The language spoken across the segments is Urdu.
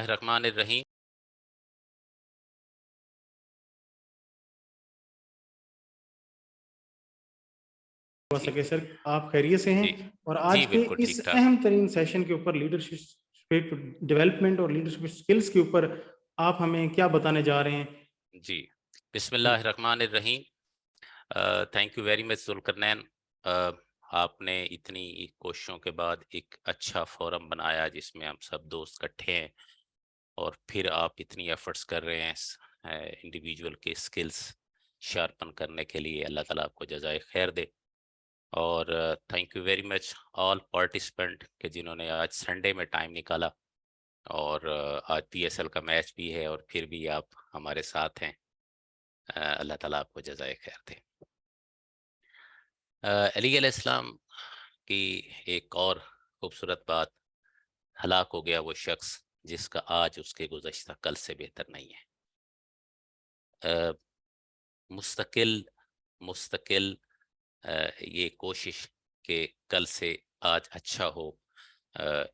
الرحمن الرحیم۔ ہو جی سکے سر، آپ خیریت سے ہیں؟ جی اور جی آج کے بالکل اس ٹھیک ٹھاک۔ اہم ترین سیشن کے اوپر لیڈرشپ ڈیولپمنٹ اور لیڈرشپ سکلز کے اوپر آپ ہمیں کیا بتانے جا رہے ہیں؟ جی بسم اللہ الرحمن الرحیم۔ Thank you very much Zulqarnain. آپ نے اتنی کوششوں کے بعد ایک اچھا فورم بنایا جس میں ہم سب دوست اکٹھے ہیں، اور پھر آپ اتنی ایفرٹس کر رہے ہیں انڈیویجول کے سکلز شارپن کرنے کے لیے۔ اللہ تعالیٰ آپ کو جزائے خیر دے۔ اور thank you very much all participant کہ جنہوں نے آج سنڈے میں ٹائم نکالا، اور آج پی ایس ایل کا میچ بھی ہے اور پھر بھی آپ ہمارے ساتھ ہیں۔ اللہ تعالیٰ آپ کو جزائے خیر دے۔ علی علیہ السلام کی ایک اور خوبصورت بات، ہلاک ہو گیا وہ شخص جس کا آج اس کے گزشتہ کل سے بہتر نہیں ہے۔ مستقل یہ کوشش کہ کل سے آج اچھا ہو،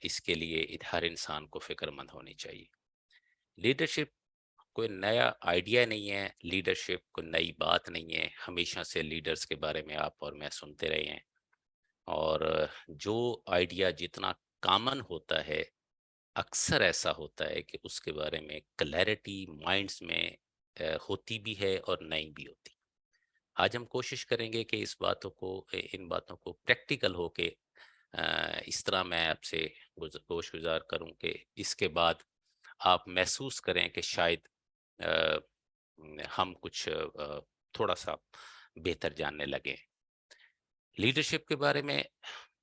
اس کے لیے ہر انسان کو فکر مند ہونی چاہیے۔ لیڈرشپ کوئی نیا آئیڈیا نہیں ہے، لیڈرشپ کوئی نئی بات نہیں ہے، ہمیشہ سے لیڈرز کے بارے میں آپ اور میں سنتے رہے ہیں، اور جو آئیڈیا جتنا کامن ہوتا ہے اکثر ایسا ہوتا ہے کہ اس کے بارے میں کلیئرٹی مائنڈز میں ہوتی بھی ہے اور نہیں بھی ہوتی۔ آج ہم کوشش کریں گے کہ ان باتوں کو پریکٹیکل ہو کے اس طرح میں آپ سے گوش گزار کروں کہ اس کے بعد آپ محسوس کریں کہ شاید ہم کچھ تھوڑا سا بہتر جاننے لگیں۔ لیڈرشپ کے بارے میں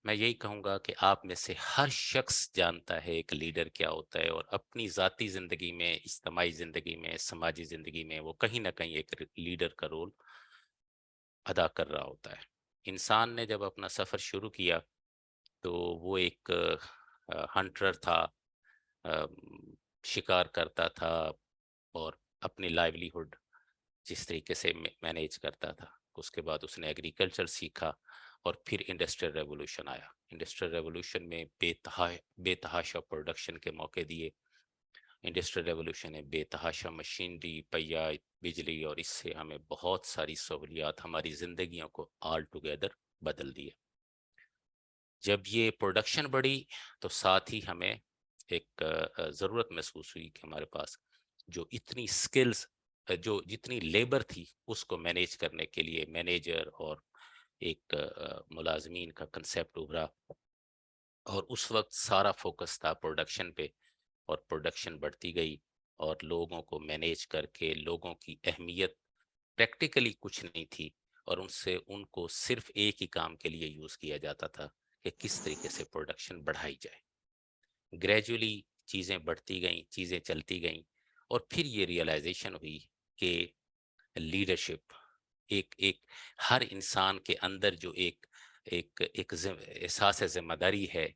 یہی کہوں گا کہ آپ میں سے ہر شخص جانتا ہے ایک لیڈر کیا ہوتا ہے، اور اپنی ذاتی زندگی میں، اجتماعی زندگی میں، سماجی زندگی میں وہ کہیں نہ کہیں ایک لیڈر کا رول ادا کر رہا ہوتا ہے۔ انسان نے جب اپنا سفر شروع کیا تو وہ ایک ہنٹر تھا، شکار کرتا تھا، اور اپنی لائیولیہوڈ جس طریقے سے مینیج کرتا تھا۔ اس کے بعد اس نے ایگریکلچر سیکھا، اور پھر انڈسٹریل ریولوشن آیا۔ انڈسٹریل ریولوشن میں بے تحاشا پروڈکشن کے موقع دیے۔ انڈسٹریل ریولوشن نے بے تحاشا مشینری، پہیہ، بجلی، اور اس سے ہمیں بہت ساری سہولیات، ہماری زندگیوں کو آل ٹوگیدر بدل دیے۔ جب یہ پروڈکشن بڑھی تو ساتھ ہی ہمیں ایک ضرورت محسوس ہوئی کہ ہمارے پاس جو اتنی سکلز، جو جتنی لیبر تھی اس کو مینیج کرنے کے لیے مینیجر اور ایک ملازمین کا کنسیپٹ ابھرا، اور اس وقت سارا فوکس تھا پروڈکشن پہ، اور پروڈکشن بڑھتی گئی، اور لوگوں کو مینیج کر کے لوگوں کی اہمیت پریکٹیکلی کچھ نہیں تھی، اور ان کو صرف ایک ہی کام کے لیے یوز کیا جاتا تھا کہ کس طریقے سے پروڈکشن بڑھائی جائے۔ گریجولی چیزیں بڑھتی گئیں، چیزیں چلتی گئیں، اور پھر یہ ریئلائزیشن ہوئی کہ لیڈرشپ ایک ہر انسان کے اندر جو ایک احساس ذمہ داری ہے،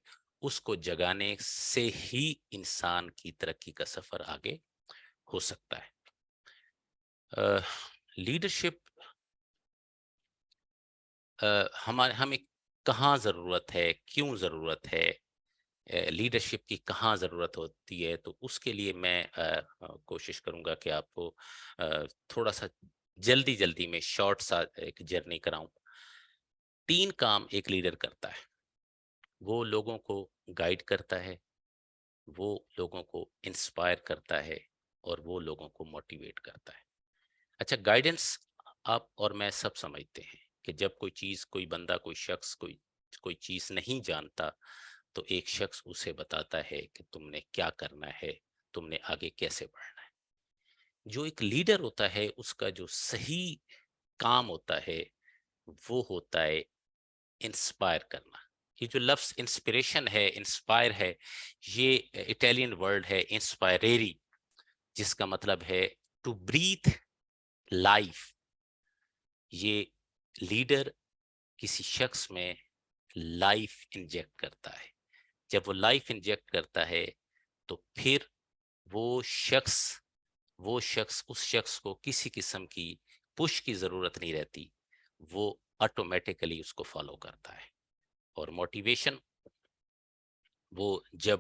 اس کو جگانے سے ہی انسان کی ترقی کا سفر آگے ہو سکتا ہے۔ لیڈرشپ ہمیں کہاں ضرورت ہے، کیوں ضرورت ہے، لیڈرشپ کی کہاں ضرورت ہوتی ہے، تو اس کے لیے میں کوشش کروں گا کہ آپ کو تھوڑا سا جلدی میں شارٹ سا ایک جرنی کراؤں۔ 3 کام ایک لیڈر کرتا ہے: وہ لوگوں کو گائیڈ کرتا ہے، وہ لوگوں کو انسپائر کرتا ہے، اور وہ لوگوں کو موٹیویٹ کرتا ہے۔ اچھا، گائیڈنس آپ اور میں سب سمجھتے ہیں کہ جب کوئی بندہ، کوئی شخص کوئی چیز نہیں جانتا تو ایک شخص اسے بتاتا ہے کہ تم نے کیا کرنا ہے، تم نے آگے کیسے بڑھنا ہے۔ جو ایک لیڈر ہوتا ہے اس کا جو صحیح کام ہوتا ہے وہ ہوتا ہے انسپائر کرنا۔ یہ جو لفظ انسپریشن ہے، انسپائر ہے، یہ اٹیلین ورڈ ہے انسپائریری، جس کا مطلب ہے ٹو بریتھ لائف۔ یہ لیڈر کسی شخص میں لائف انجیکٹ کرتا ہے۔ جب وہ لائف انجیکٹ کرتا ہے تو پھر اس شخص کو کسی قسم کی پش کی ضرورت نہیں رہتی، وہ آٹومیٹیکلی اس کو فالو کرتا ہے۔ اور موٹیویشن، وہ جب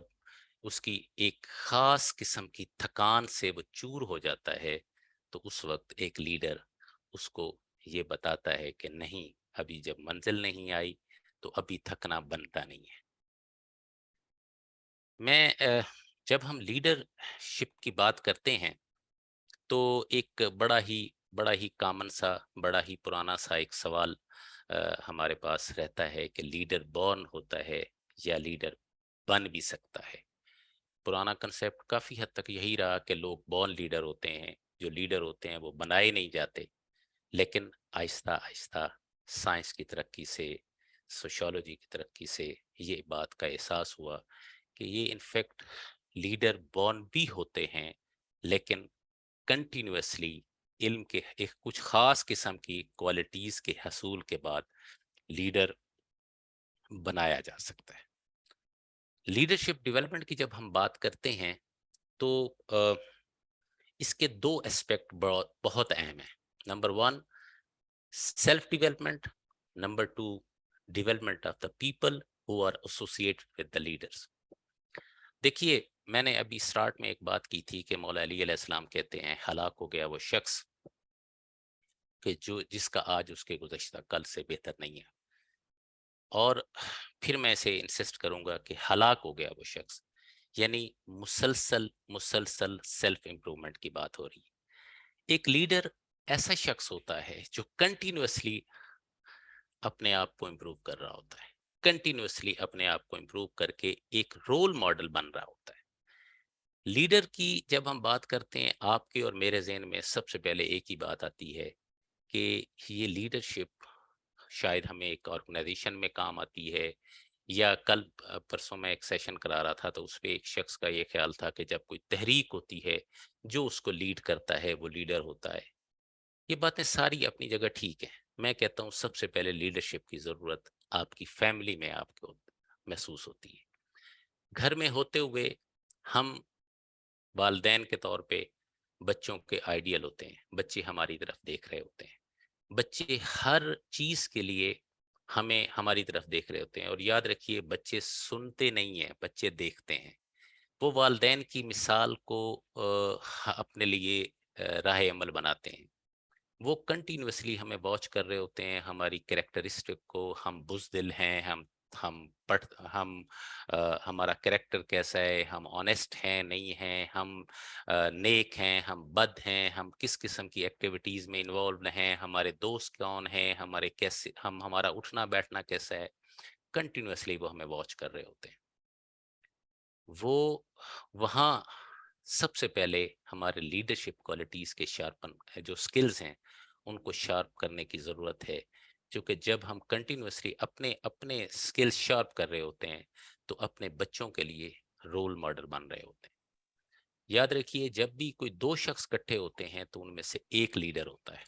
اس کی ایک خاص قسم کی تھکان سے وہ چور ہو جاتا ہے، تو اس وقت ایک لیڈر اس کو یہ بتاتا ہے کہ نہیں، ابھی جب منزل نہیں آئی تو ابھی تھکنا بنتا نہیں ہے۔ جب ہم لیڈر شپ کی بات کرتے ہیں تو ایک بڑا ہی کامن سا، بڑا ہی پرانا سا ایک سوال ہمارے پاس رہتا ہے کہ لیڈر بورن ہوتا ہے یا لیڈر بن بھی سکتا ہے۔ پرانا کنسیپٹ کافی حد تک یہی رہا کہ لوگ بورن لیڈر ہوتے ہیں، جو لیڈر ہوتے ہیں وہ بنائے نہیں جاتے، لیکن آہستہ آہستہ سائنس کی ترقی سے، سوشیولوجی کی ترقی سے یہ بات کا احساس ہوا کہ یہ انفیکٹ لیڈر بورن بھی ہوتے ہیں، لیکن کنٹینیوسلی علم کے ایک کچھ خاص قسم کی کوالٹیز کے حصول کے بعد لیڈر بنایا جا سکتا ہے۔ لیڈرشپ ڈیولپمنٹ کی جب ہم بات کرتے ہیں تو اس کے دو اسپیکٹ بہت اہم ہیں۔ Number 1 self development, number 2 development of the people who are associated with the leaders. دیکھیے، میں نے ابھی سٹارٹ میں ایک بات کی تھی کہ مولا علی علیہ السلام کہتے ہیں ہلاک ہو گیا وہ شخص کہ جس کا آج اس کے گزشتہ کل سے بہتر نہیں ہے، اور پھر میں اسے انسسٹ کروں گا کہ ہلاک ہو گیا وہ شخص، یعنی مسلسل سیلف امپرومنٹ کی بات ہو رہی ہے۔ ایک لیڈر ایسا شخص ہوتا ہے جو کنٹینیوسلی اپنے آپ کو امپروو کر رہا ہوتا ہے، کنٹینیوسلی اپنے آپ کو امپروو کر کے ایک رول ماڈل بن رہا ہوتا ہے۔ لیڈر کی جب ہم بات کرتے ہیں، آپ کے اور میرے ذہن میں سب سے پہلے ایک ہی بات آتی ہے کہ یہ لیڈرشپ شاید ہمیں ایک آرگنائزیشن میں کام آتی ہے، یا کل پرسوں میں ایک سیشن کرا رہا تھا تو اس پہ ایک شخص کا یہ خیال تھا کہ جب کوئی تحریک ہوتی ہے جو اس کو لیڈ کرتا ہے وہ لیڈر ہوتا ہے۔ یہ باتیں ساری اپنی جگہ ٹھیک ہیں۔ میں کہتا ہوں سب سے پہلے لیڈرشپ کی ضرورت آپ کی فیملی میں آپ کو محسوس ہوتی ہے۔ گھر میں ہوتے ہوئے ہم والدین کے طور پہ بچوں کے آئیڈیل ہوتے ہیں، بچے ہماری طرف دیکھ رہے ہوتے ہیں، بچے ہر چیز کے لیے ہماری طرف دیکھ رہے ہوتے ہیں، اور یاد رکھیے بچے سنتے نہیں ہیں، بچے دیکھتے ہیں۔ وہ والدین کی مثال کو اپنے لیے راہ عمل بناتے ہیں۔ وہ کنٹینیوسلی ہمیں واچ کر رہے ہوتے ہیں، ہماری کریکٹرسٹک کو، ہم بزدل ہیں، ہمارا کریکٹر کیسا ہے، ہم آنیسٹ ہیں نہیں ہیں، ہم نیک ہیں، ہم بد ہیں، ہم کس قسم کی ایکٹیویٹیز میں انوالوڈ ہیں، ہمارے دوست کون ہیں، ہمارا اٹھنا بیٹھنا کیسا ہے۔ کنٹینیوسلی وہ ہمیں واچ کر رہے ہوتے ہیں۔ وہ وہاں سب سے پہلے ہمارے لیڈرشپ کوالٹیز کے شارپن جو سکلز ہیں ان کو شارپ کرنے کی ضرورت ہے، کیونکہ جب ہم کنٹینیوسلی اپنے سکلز شارپ کر رہے ہوتے ہیں تو اپنے بچوں کے لیے رول ماڈل بن رہے ہوتے ہیں۔ یاد رکھیے جب بھی کوئی دو شخص اکٹھے ہوتے ہیں تو ان میں سے ایک لیڈر ہوتا ہے۔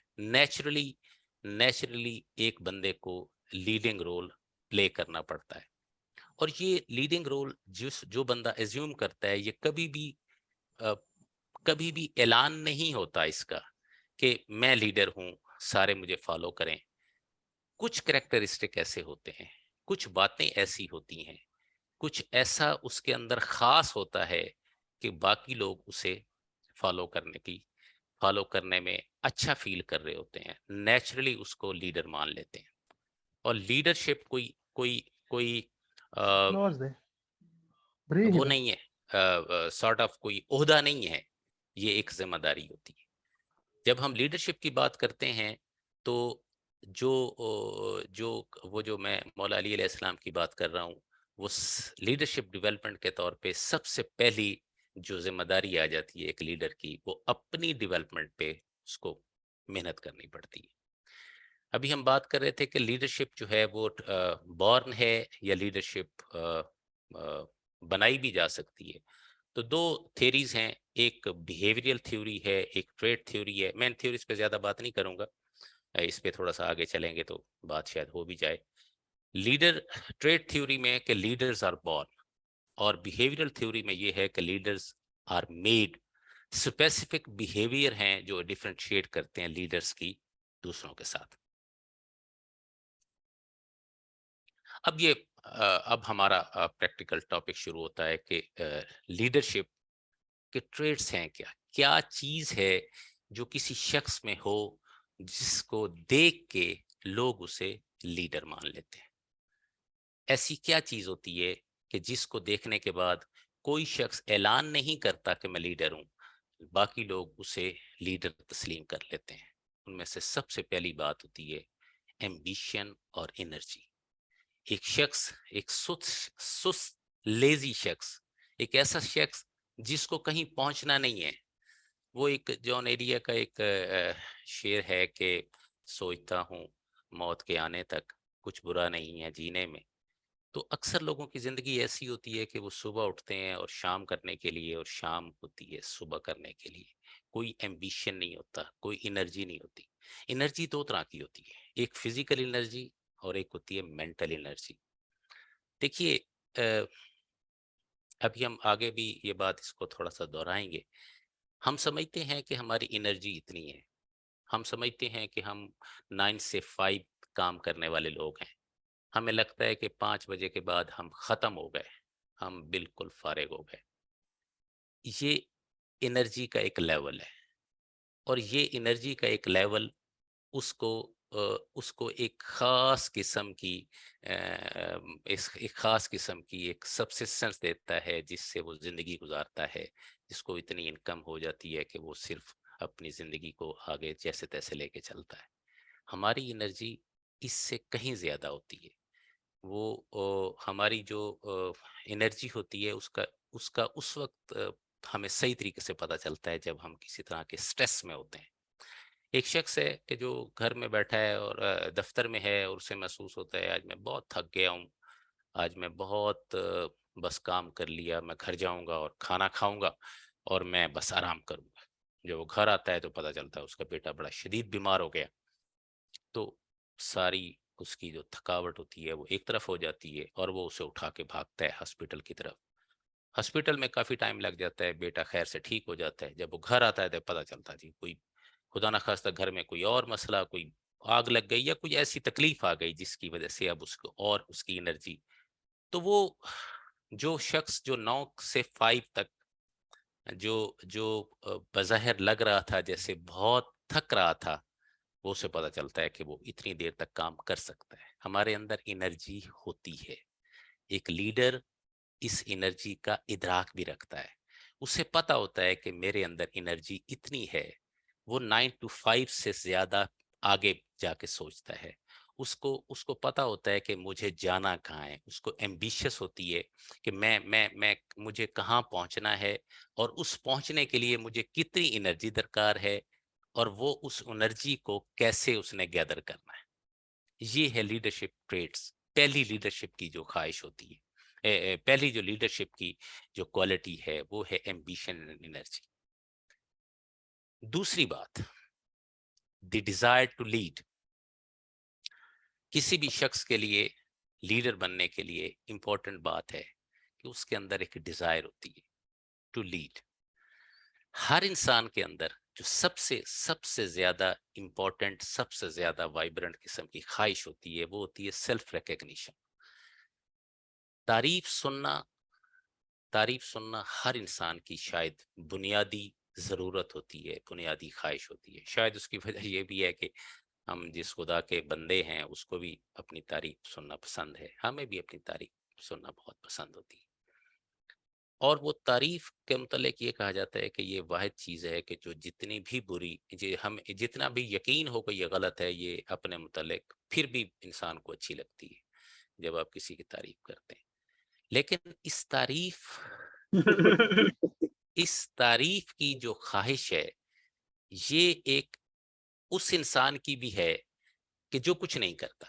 نیچرلی ایک بندے کو لیڈنگ رول پلے کرنا پڑتا ہے، اور یہ لیڈنگ رول جو بندہ ایزیوم کرتا ہے یہ کبھی بھی اعلان نہیں ہوتا اس کا کہ میں لیڈر ہوں، سارے مجھے فالو کریں۔ کچھ کریکٹرسٹک ایسے ہوتے ہیں، کچھ باتیں ایسی ہوتی ہیں، کچھ ایسا اس کے اندر خاص ہوتا ہے کہ باقی لوگ اسے فالو کرنے میں اچھا فیل کر رہے ہوتے ہیں، نیچرلی اس کو لیڈر مان لیتے ہیں۔ اور لیڈرشپ کوئی Close there. وہ Breathe. نہیں ہے، سارٹ آف کوئی عہدہ نہیں ہے، یہ ایک ذمہ داری ہوتی ہے۔ جب ہم لیڈرشپ کی بات کرتے ہیں تو جو جو میں مولا علی علیہ السلام کی بات کر رہا ہوں، وہ لیڈرشپ ڈیولپمنٹ کے طور پہ سب سے پہلی جو ذمہ داری آ جاتی ہے ایک لیڈر کی، وہ اپنی ڈیولپمنٹ پہ اس کو محنت کرنی پڑتی ہے۔ ابھی ہم بات کر رہے تھے کہ لیڈرشپ جو ہے وہ بورن ہے یا لیڈرشپ بنائی بھی جا سکتی ہے۔ تو دو تھیوریز ہیں، ایک بیہیویئرل تھیوری ہے، ایک ٹریٹ تھیوری ہے۔ میں ان تھیوریز پہ زیادہ بات نہیں کروں گا، اس پہ تھوڑا سا آگے چلیں گے تو بات شاید ہو بھی جائے۔ ٹریٹ تھیوری میں کہ لیڈرز آر بورن، اور بیہیویئرل تھیوری میں یہ ہے کہ leaders are made. Specific behaviour ہیں جو ڈیفرینشیٹ کرتے ہیں لیڈرز کی دوسروں کے ساتھ۔ اب یہ اب ہمارا پریکٹیکل ٹاپک شروع ہوتا ہے کہ لیڈرشپ کے ٹریٹس ہیں کیا، کیا چیز ہے جو کسی شخص میں ہو جس کو دیکھ کے لوگ اسے لیڈر مان لیتے ہیں. ایسی کیا چیز ہوتی ہے کہ جس کو دیکھنے کے بعد کوئی شخص اعلان نہیں کرتا کہ میں لیڈر ہوں، باقی لوگ اسے لیڈر تسلیم کر لیتے ہیں. ان میں سے سب سے پہلی بات ہوتی ہے ایمبیشن اور انرجی. ایک شخص، ایک سست لیزی شخص، ایک ایسا شخص جس کو کہیں پہنچنا نہیں ہے. وہ ایک جان ایریا کا ایک شعر ہے کہ سوچتا ہوں موت کے آنے تک کچھ برا نہیں ہے جینے میں. تو اکثر لوگوں کی زندگی ایسی ہوتی ہے کہ وہ صبح اٹھتے ہیں اور شام کرنے کے لیے، اور شام ہوتی ہے صبح کرنے کے لیے. کوئی ایمبیشن نہیں ہوتا، کوئی انرجی نہیں ہوتی. انرجی دو طرح کی ہوتی ہے، ایک فزیکل انرجی اور ایک ہوتی ہے مینٹل انرجی. دیکھیے ابھی ہم آگے بھی یہ بات اس کو تھوڑا سا دہرائیں گے. ہم سمجھتے ہیں کہ ہماری انرجی اتنی ہے، ہم سمجھتے ہیں کہ ہم 9 سے 5 کام کرنے والے لوگ ہیں. ہمیں لگتا ہے کہ 5 بجے کے بعد ہم ختم ہو گئے، ہم بالکل فارغ ہو گئے. یہ انرجی کا ایک لیول ہے، اور یہ انرجی کا ایک لیول اس کو ایک خاص قسم کی ایک خاص قسم کی ایک سبسسٹنس دیتا ہے جس سے وہ زندگی گزارتا ہے، جس کو اتنی انکم ہو جاتی ہے کہ وہ صرف اپنی زندگی کو آگے جیسے تیسے لے کے چلتا ہے. ہماری انرجی اس سے کہیں زیادہ ہوتی ہے. وہ ہماری جو انرجی ہوتی ہے اس کا اس وقت ہمیں صحیح طریقے سے پتہ چلتا ہے جب ہم کسی طرح کے سٹریس میں ہوتے ہیں. ایک شخص ہے کہ جو گھر میں بیٹھا ہے اور دفتر میں ہے اور اسے محسوس ہوتا ہے آج میں بہت تھک گیا ہوں، آج میں بہت بس کام کر لیا، میں گھر جاؤں گا اور کھانا کھاؤں گا اور میں بس آرام کروں گا. جب وہ گھر آتا ہے تو پتہ چلتا ہے اس کا بیٹا بڑا شدید بیمار ہو گیا. تو ساری اس کی جو تھکاوٹ ہوتی ہے وہ ایک طرف ہو جاتی ہے اور وہ اسے اٹھا کے بھاگتا ہے ہاسپٹل کی طرف. ہاسپٹل میں کافی ٹائم لگ جاتا ہے، بیٹا خیر سے ٹھیک ہو جاتا ہے. جب وہ گھر آتا ہے تو پتہ چلتا ہے جی کوئی خدا نخواستہ گھر میں کوئی اور مسئلہ، کوئی آگ لگ گئی یا کوئی ایسی تکلیف آ گئی جس کی وجہ سے اب اس کو اور اس کی انرجی. تو وہ جو شخص جو 9 سے 5 تک جو جو بظاہر لگ رہا تھا جیسے بہت تھک رہا تھا، وہ اسے پتہ چلتا ہے کہ وہ اتنی دیر تک کام کر سکتا ہے. ہمارے اندر انرجی ہوتی ہے. ایک لیڈر اس انرجی کا ادراک بھی رکھتا ہے. اسے پتا ہوتا ہے کہ میرے اندر انرجی اتنی ہے. وہ 9 to 5 سے زیادہ آگے جا کے سوچتا ہے. اس کو پتا ہوتا ہے کہ مجھے جانا کہاں ہے. اس کو ایمبیشس ہوتی ہے کہ میں مجھے کہاں پہنچنا ہے اور اس پہنچنے کے لیے مجھے کتنی انرجی درکار ہے اور وہ اس انرجی کو کیسے اس نے گیدر کرنا ہے. یہ ہے لیڈرشپ ٹریٹس. پہلی لیڈرشپ کی جو خواہش ہوتی ہے، پہلی جو لیڈرشپ کی جو کوالٹی ہے وہ ہے ایمبیشن اینڈ انرجی. دوسری بات، دی ڈیزائر ٹو لیڈ. کسی بھی شخص کے لیے لیڈر بننے کے لیے امپورٹنٹ بات ہے کہ اس کے اندر ایک ڈیزائر ہوتی ہے ٹو لیڈ. ہر انسان کے اندر جو سب سے زیادہ امپورٹنٹ، سب سے زیادہ وائبرنٹ قسم کی خواہش ہوتی ہے وہ ہوتی ہے سیلف ریکگنیشن. تعریف سننا ہر انسان کی شاید بنیادی ضرورت ہوتی ہے، بنیادی خواہش ہوتی ہے. شاید اس کی وجہ یہ بھی ہے کہ ہم جس خدا کے بندے ہیں اس کو بھی اپنی تعریف سننا پسند ہے. ہمیں بھی اپنی تعریف سننا بہت پسند ہوتی ہے. اور وہ تعریف کے متعلق یہ کہا جاتا ہے کہ یہ واحد چیز ہے کہ جو جتنی بھی بری، ہم جتنا بھی یقین ہو کہ یہ غلط ہے، یہ اپنے متعلق پھر بھی انسان کو اچھی لگتی ہے جب آپ کسی کی تعریف کرتے ہیں. لیکن اس تعریف کی جو خواہش ہے یہ ایک اس انسان کی بھی ہے کہ جو کچھ نہیں کرتا،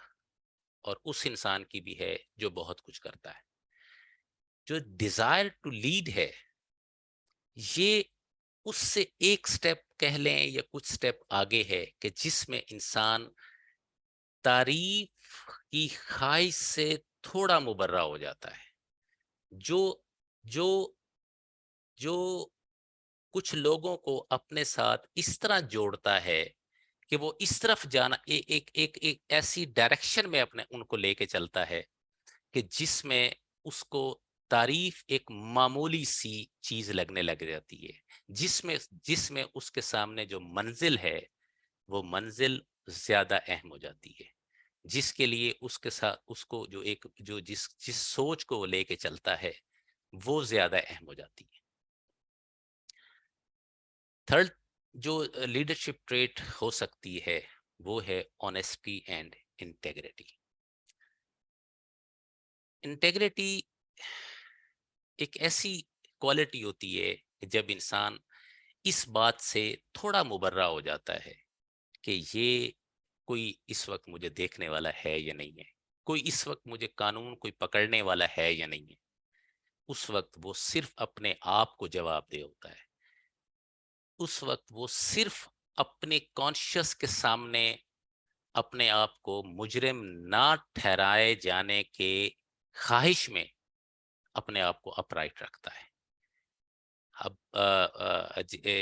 اور اس انسان کی بھی ہے جو بہت کچھ کرتا ہے. جو ڈیزائر ٹو لیڈ ہے یہ اس سے ایک سٹیپ کہہ لیں یا کچھ سٹیپ آگے ہے کہ جس میں انسان تعریف کی خواہش سے تھوڑا مبرہ ہو جاتا ہے. جو جو جو کچھ لوگوں کو اپنے ساتھ اس طرح جوڑتا ہے کہ وہ اس طرف جانا ایک ایسی ڈائریکشن میں اپنے ان کو لے کے چلتا ہے کہ جس میں اس کو تعریف ایک معمولی سی چیز لگنے لگ جاتی ہے، جس میں اس کے سامنے جو منزل ہے وہ منزل زیادہ اہم ہو جاتی ہے، جس کے لیے اس کے ساتھ اس کو جس سوچ کو وہ لے کے چلتا ہے وہ زیادہ اہم ہو جاتی ہے۔ تھرڈ جو لیڈرشپ ٹریٹ ہو سکتی ہے وہ ہے آنیسٹی اینڈ انٹیگریٹی۔ انٹیگریٹی ایک ایسی کوالٹی ہوتی ہے کہ جب انسان اس بات سے تھوڑا مبرہ ہو جاتا ہے کہ یہ کوئی اس وقت مجھے دیکھنے والا ہے یا نہیں ہے، کوئی اس وقت مجھے قانون کوئی پکڑنے والا ہے یا نہیں ہے، اس وقت وہ صرف اپنے آپ کو جواب دہ ہوتا ہے، اس وقت وہ صرف اپنے کانشیس کے سامنے اپنے آپ کو مجرم نہ ٹھہرائے جانے کے خواہش میں اپنے آپ کو اپرائٹ رکھتا ہے۔ اب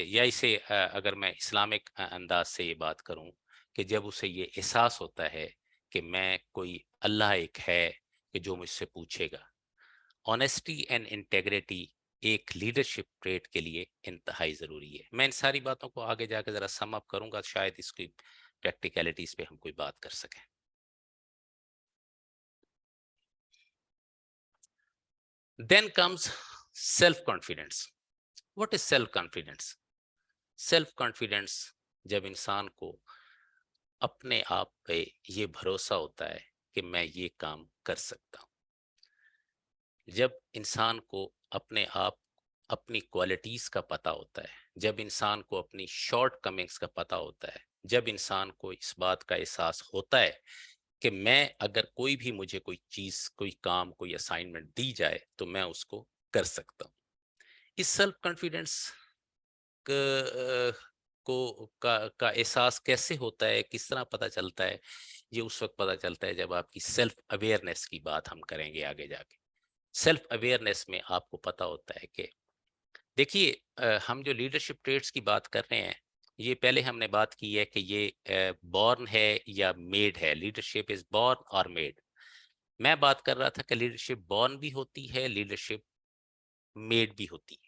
یا اسے اگر میں اسلامک انداز سے یہ بات کروں کہ جب اسے یہ احساس ہوتا ہے کہ میں کوئی اللہ ایک ہے کہ جو مجھ سے پوچھے گا۔ آنیسٹی اینڈ انٹیگریٹی ایک لیڈرشپ ٹریٹ کے لیے انتہائی ضروری ہے۔ میں ان ساری باتوں کو آگے جا کے ذرا سم اپ کروں گا، شاید اس کی پریکٹیکلٹیز پہ ہم کوئی بات کر سکیں۔ Then comes self confidence. What is self confidence? Self confidence جب انسان کو اپنے آپ پہ یہ بھروسہ ہوتا ہے کہ میں یہ کام کر سکتا ہوں، جب انسان کو اپنے آپ اپنی کوالٹیز کا پتہ ہوتا ہے، جب انسان کو اپنی شارٹ کمنگز کا پتہ ہوتا ہے، جب انسان کو اس بات کا احساس ہوتا ہے کہ میں اگر کوئی بھی مجھے کوئی چیز، کوئی کام، کوئی اسائنمنٹ دی جائے تو میں اس کو کر سکتا ہوں۔ اس سیلف کانفیڈنس کا احساس کیسے ہوتا ہے، کس طرح پتہ چلتا ہے؟ یہ اس وقت پتہ چلتا ہے جب آپ کی سیلف اویئرنیس کی بات ہم کریں گے آگے جا کے۔ سیلف اویئرنیس میں آپ کو پتہ ہوتا ہے کہ دیکھیے ہم جو لیڈرشپ ٹریٹس کی بات کر رہے ہیں، یہ پہلے ہم نے بات کی ہے کہ یہ بورن ہے یا میڈ ہے، لیڈرشپ از بورن اور میڈ۔ میں بات کر رہا تھا کہ لیڈرشپ بورن بھی ہوتی ہے، لیڈرشپ میڈ بھی ہوتی ہے۔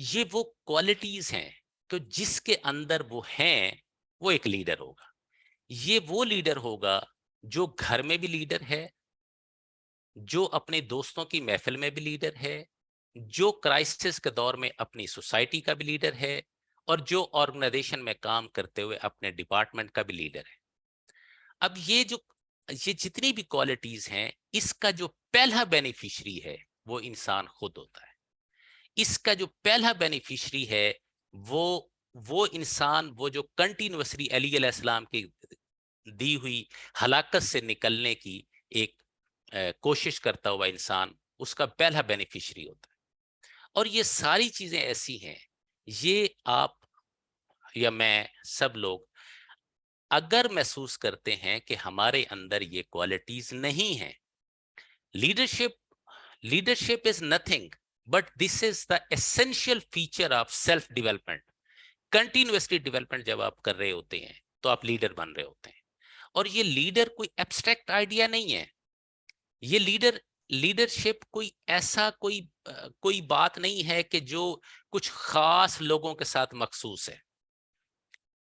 یہ وہ کوالٹیز ہیں تو جس کے اندر وہ ہیں وہ ایک لیڈر ہوگا۔ یہ وہ لیڈر ہوگا جو گھر میں بھی لیڈر ہے، جو اپنے دوستوں کی محفل میں بھی لیڈر ہے، جو کرائسس کے دور میں اپنی سوسائٹی کا بھی لیڈر ہے، اور جو آرگنائزیشن میں کام کرتے ہوئے اپنے ڈپارٹمنٹ کا بھی لیڈر ہے۔ اب یہ جتنی بھی کوالٹیز ہیں، اس کا جو پہلا بینیفیشری ہے وہ انسان خود ہوتا ہے۔ اس کا جو پہلا بینیفیشری ہے وہ انسان، وہ جو کنٹینوسلی علی علیہ السلام کی دی ہوئی ہلاکت سے نکلنے کی ایک کوشش کرتا ہوا انسان، اس کا پہلا بینیفیشری ہوتا ہے۔ اور یہ ساری چیزیں ایسی ہیں، یہ آپ یا میں سب لوگ اگر محسوس کرتے ہیں کہ ہمارے اندر یہ کوالٹیز نہیں ہیں، leadership is nothing but this is the essential feature of self development. Continuously development جب آپ کر رہے ہوتے ہیں تو آپ لیڈر بن رہے ہوتے ہیں، اور یہ لیڈر کوئی ایبسٹریکٹ آئیڈیا نہیں ہے۔ یہ لیڈرشپ کوئی ایسا کوئی بات نہیں ہے کہ جو کچھ خاص لوگوں کے ساتھ مخصوص ہے۔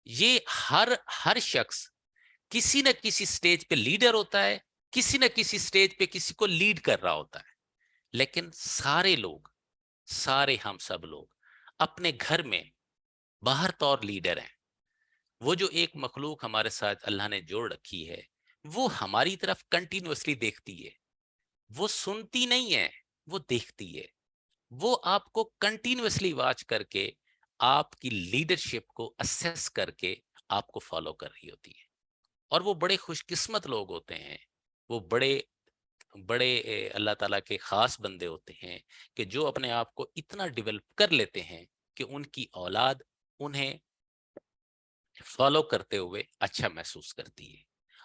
یہ ہر شخص کسی نہ کسی سٹیج پہ لیڈر ہوتا ہے، کسی نہ کسی سٹیج پہ کسی کو لیڈ کر رہا ہوتا ہے، لیکن سارے ہم سب لوگ اپنے گھر میں باہر طور لیڈر ہیں۔ وہ جو ایک مخلوق ہمارے ساتھ اللہ نے جوڑ رکھی ہے، وہ ہماری طرف کنٹینیوسلی دیکھتی ہے، وہ سنتی نہیں ہے، وہ دیکھتی ہے، وہ آپ کو کنٹینیوسلی واچ کر کے آپ کی لیڈرشپ کو اسیس کر کے آپ کو فالو کر رہی ہوتی ہے۔ اور وہ بڑے خوش قسمت لوگ ہوتے ہیں، وہ بڑے اللہ تعالیٰ کے خاص بندے ہوتے ہیں کہ جو اپنے آپ کو اتنا ڈیولپ کر لیتے ہیں کہ ان کی اولاد انہیں فالو کرتے ہوئے اچھا محسوس کرتی ہے۔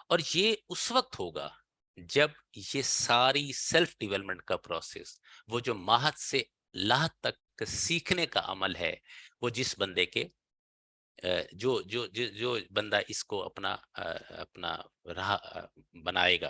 اور یہ اس وقت ہوگا جب یہ ساری سیلف ڈیولپمنٹ کا پروسیس، وہ جو ماہد سے لاہت تک سیکھنے کا عمل ہے، وہ جس بندے کے جو بندہ اس کو اپنا راہ بنائے گا،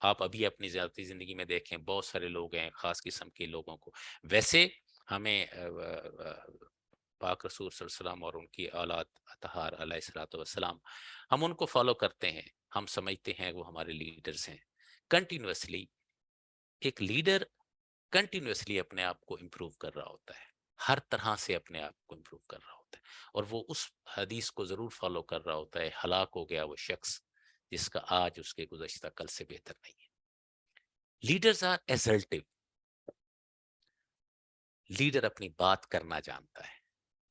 آپ ابھی اپنی ذاتی زندگی میں دیکھیں بہت سارے لوگ ہیں خاص قسم کے لوگوں کو، ویسے ہمیں پاک رسول صلی اللہ علیہ وسلم اور ان کی اولاد اطہار علیہ الصلوۃ والسلام، ہم ان کو فالو کرتے ہیں، ہم سمجھتے ہیں وہ ہمارے لیڈرز ہیں. کنٹینیوسلی ایک لیڈر کنٹینیوسلی اپنے آپ کو امپروو کر رہا ہوتا ہے، ہر طرح سے اپنے آپ کو امپروو کر رہا ہوتا ہے، اور وہ اس حدیث کو ضرور فالو کر رہا ہوتا ہے، ہلاک ہو گیا وہ شخص جس کا آج اس کے گزشتہ کل سے بہتر نہیں ہے. Leaders are ایزلٹیو. لیڈر اپنی بات کرنا جانتا ہے،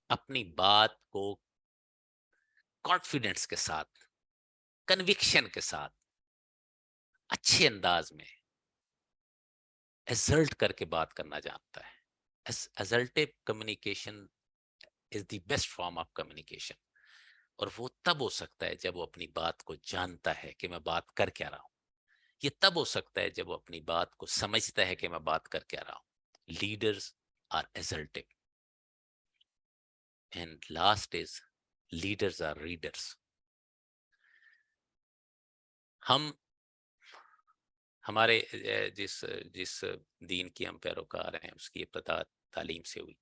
اپنی بات کو کانفیڈنس کے ساتھ، کنوکشن کے ساتھ، اچھے انداز میں ایزلٹ کر کے بات کرنا جانتا ہے. Assertive communication is the best form of communication. اور وہ تب ہو سکتا ہے جب وہ اپنی بات کو جانتا ہے کہ میں بات کر کیا رہا ہوں. یہ تب ہو سکتا ہے جب وہ اپنی بات کو سمجھتا ہے کہ میں بات کر کیا رہا ہوں. Leaders are assertive. And last is leaders are readers. ہم ہمارے جس جس دین کی ہم پیروکار ہیں اس کی ابتدا تعلیم سے ہوئی.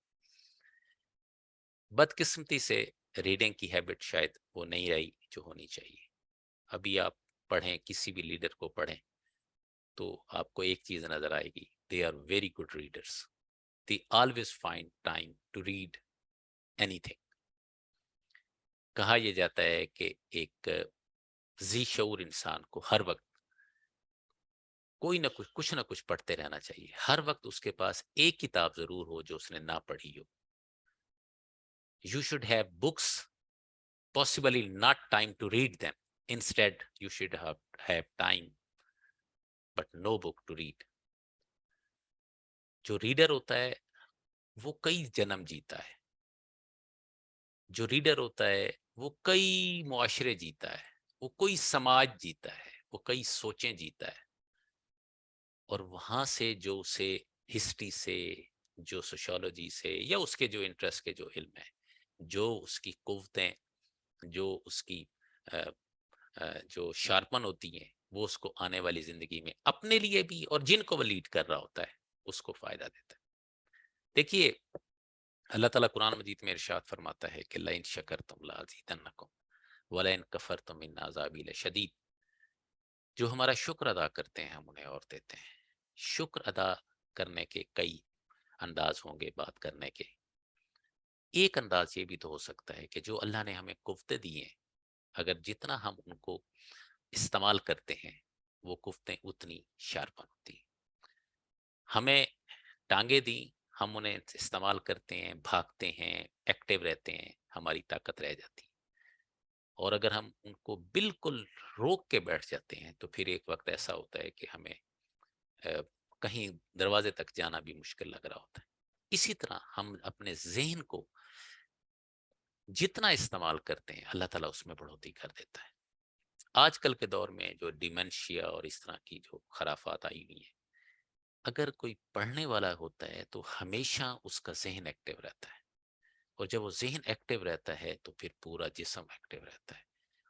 بدقسمتی سے ریڈنگ کی ہیبٹ شاید وہ نہیں رہی جو ہونی چاہیے. ابھی آپ پڑھیں، کسی بھی لیڈر کو پڑھیں تو آپ کو ایک چیز نظر آئے گی، they are very good readers. They always find time to read anything. کہا یہ جاتا ہے کہ ایک ذی شعور انسان کو ہر وقت کوئی نہ کچھ نہ کچھ پڑھتے رہنا چاہیے. ہر وقت اس کے پاس ایک کتاب ضرور ہو جو اس نے نہ پڑھی ہو. You should have books, possibly not time to read them. Instead, you should have time, but no book to read. جو ریڈر ہوتا ہے وہ کئی جنم جیتا ہے. جو ریڈر ہوتا ہے وہ کئی معاشرے جیتا ہے، وہ کوئی سماج جیتا ہے، وہ کئی سوچیں جیتا ہے. اور وہاں سے جو اسے ہسٹری سے، جو سوشالوجی سے، یا اس کے جو انٹرسٹ کے جو علم ہے، جو اس کی قوتیں، جو اس کی جو شارپن ہوتی ہیں، وہ اس کو آنے والی زندگی میں اپنے لیے بھی اور جن کو وہ لیڈ کر رہا ہوتا ہے اس کو فائدہ دیتا ہے. دیکھیے اللہ تعالیٰ قرآن مجید میں ارشاد فرماتا ہے کہ لئن شکرتم لازیدنکم ولئن کفرتم ان عذابی لشدید. جو ہمارا شکر ادا کرتے ہیں ہم انہیں اور دیتے ہیں. شکر ادا کرنے کے کئی انداز ہوں گے بات کرنے کے. ایک انداز یہ بھی تو ہو سکتا ہے کہ جو اللہ نے ہمیں قوتیں دی ہیں، اگر جتنا ہم ان کو استعمال کرتے ہیں وہ قوتیں اتنی شارپن ہوتی ہیں. ہمیں ٹانگیں دی، ہم انہیں استعمال کرتے ہیں، بھاگتے ہیں، ایکٹیو رہتے ہیں، ہماری طاقت رہ جاتی. اور اگر ہم ان کو بالکل روک کے بیٹھ جاتے ہیں تو پھر ایک وقت ایسا ہوتا ہے کہ ہمیں کہیں دروازے تک جانا بھی مشکل لگ رہا ہوتا ہے. اسی طرح ہم اپنے ذہن کو جتنا استعمال کرتے ہیں اللہ تعالیٰ اس میں بڑھوتری کر دیتا ہے. آج کل کے دور میں جو ڈیمنشیا اور اس طرح کی جو خرافات آئی ہوئی ہیں، اگر کوئی پڑھنے والا ہوتا ہے تو ہمیشہ اس کا ذہن ایکٹیو رہتا ہے. اور جب وہ ذہن ایکٹیو رہتا ہے تو پھر پورا جسم ایکٹیو رہتا ہے.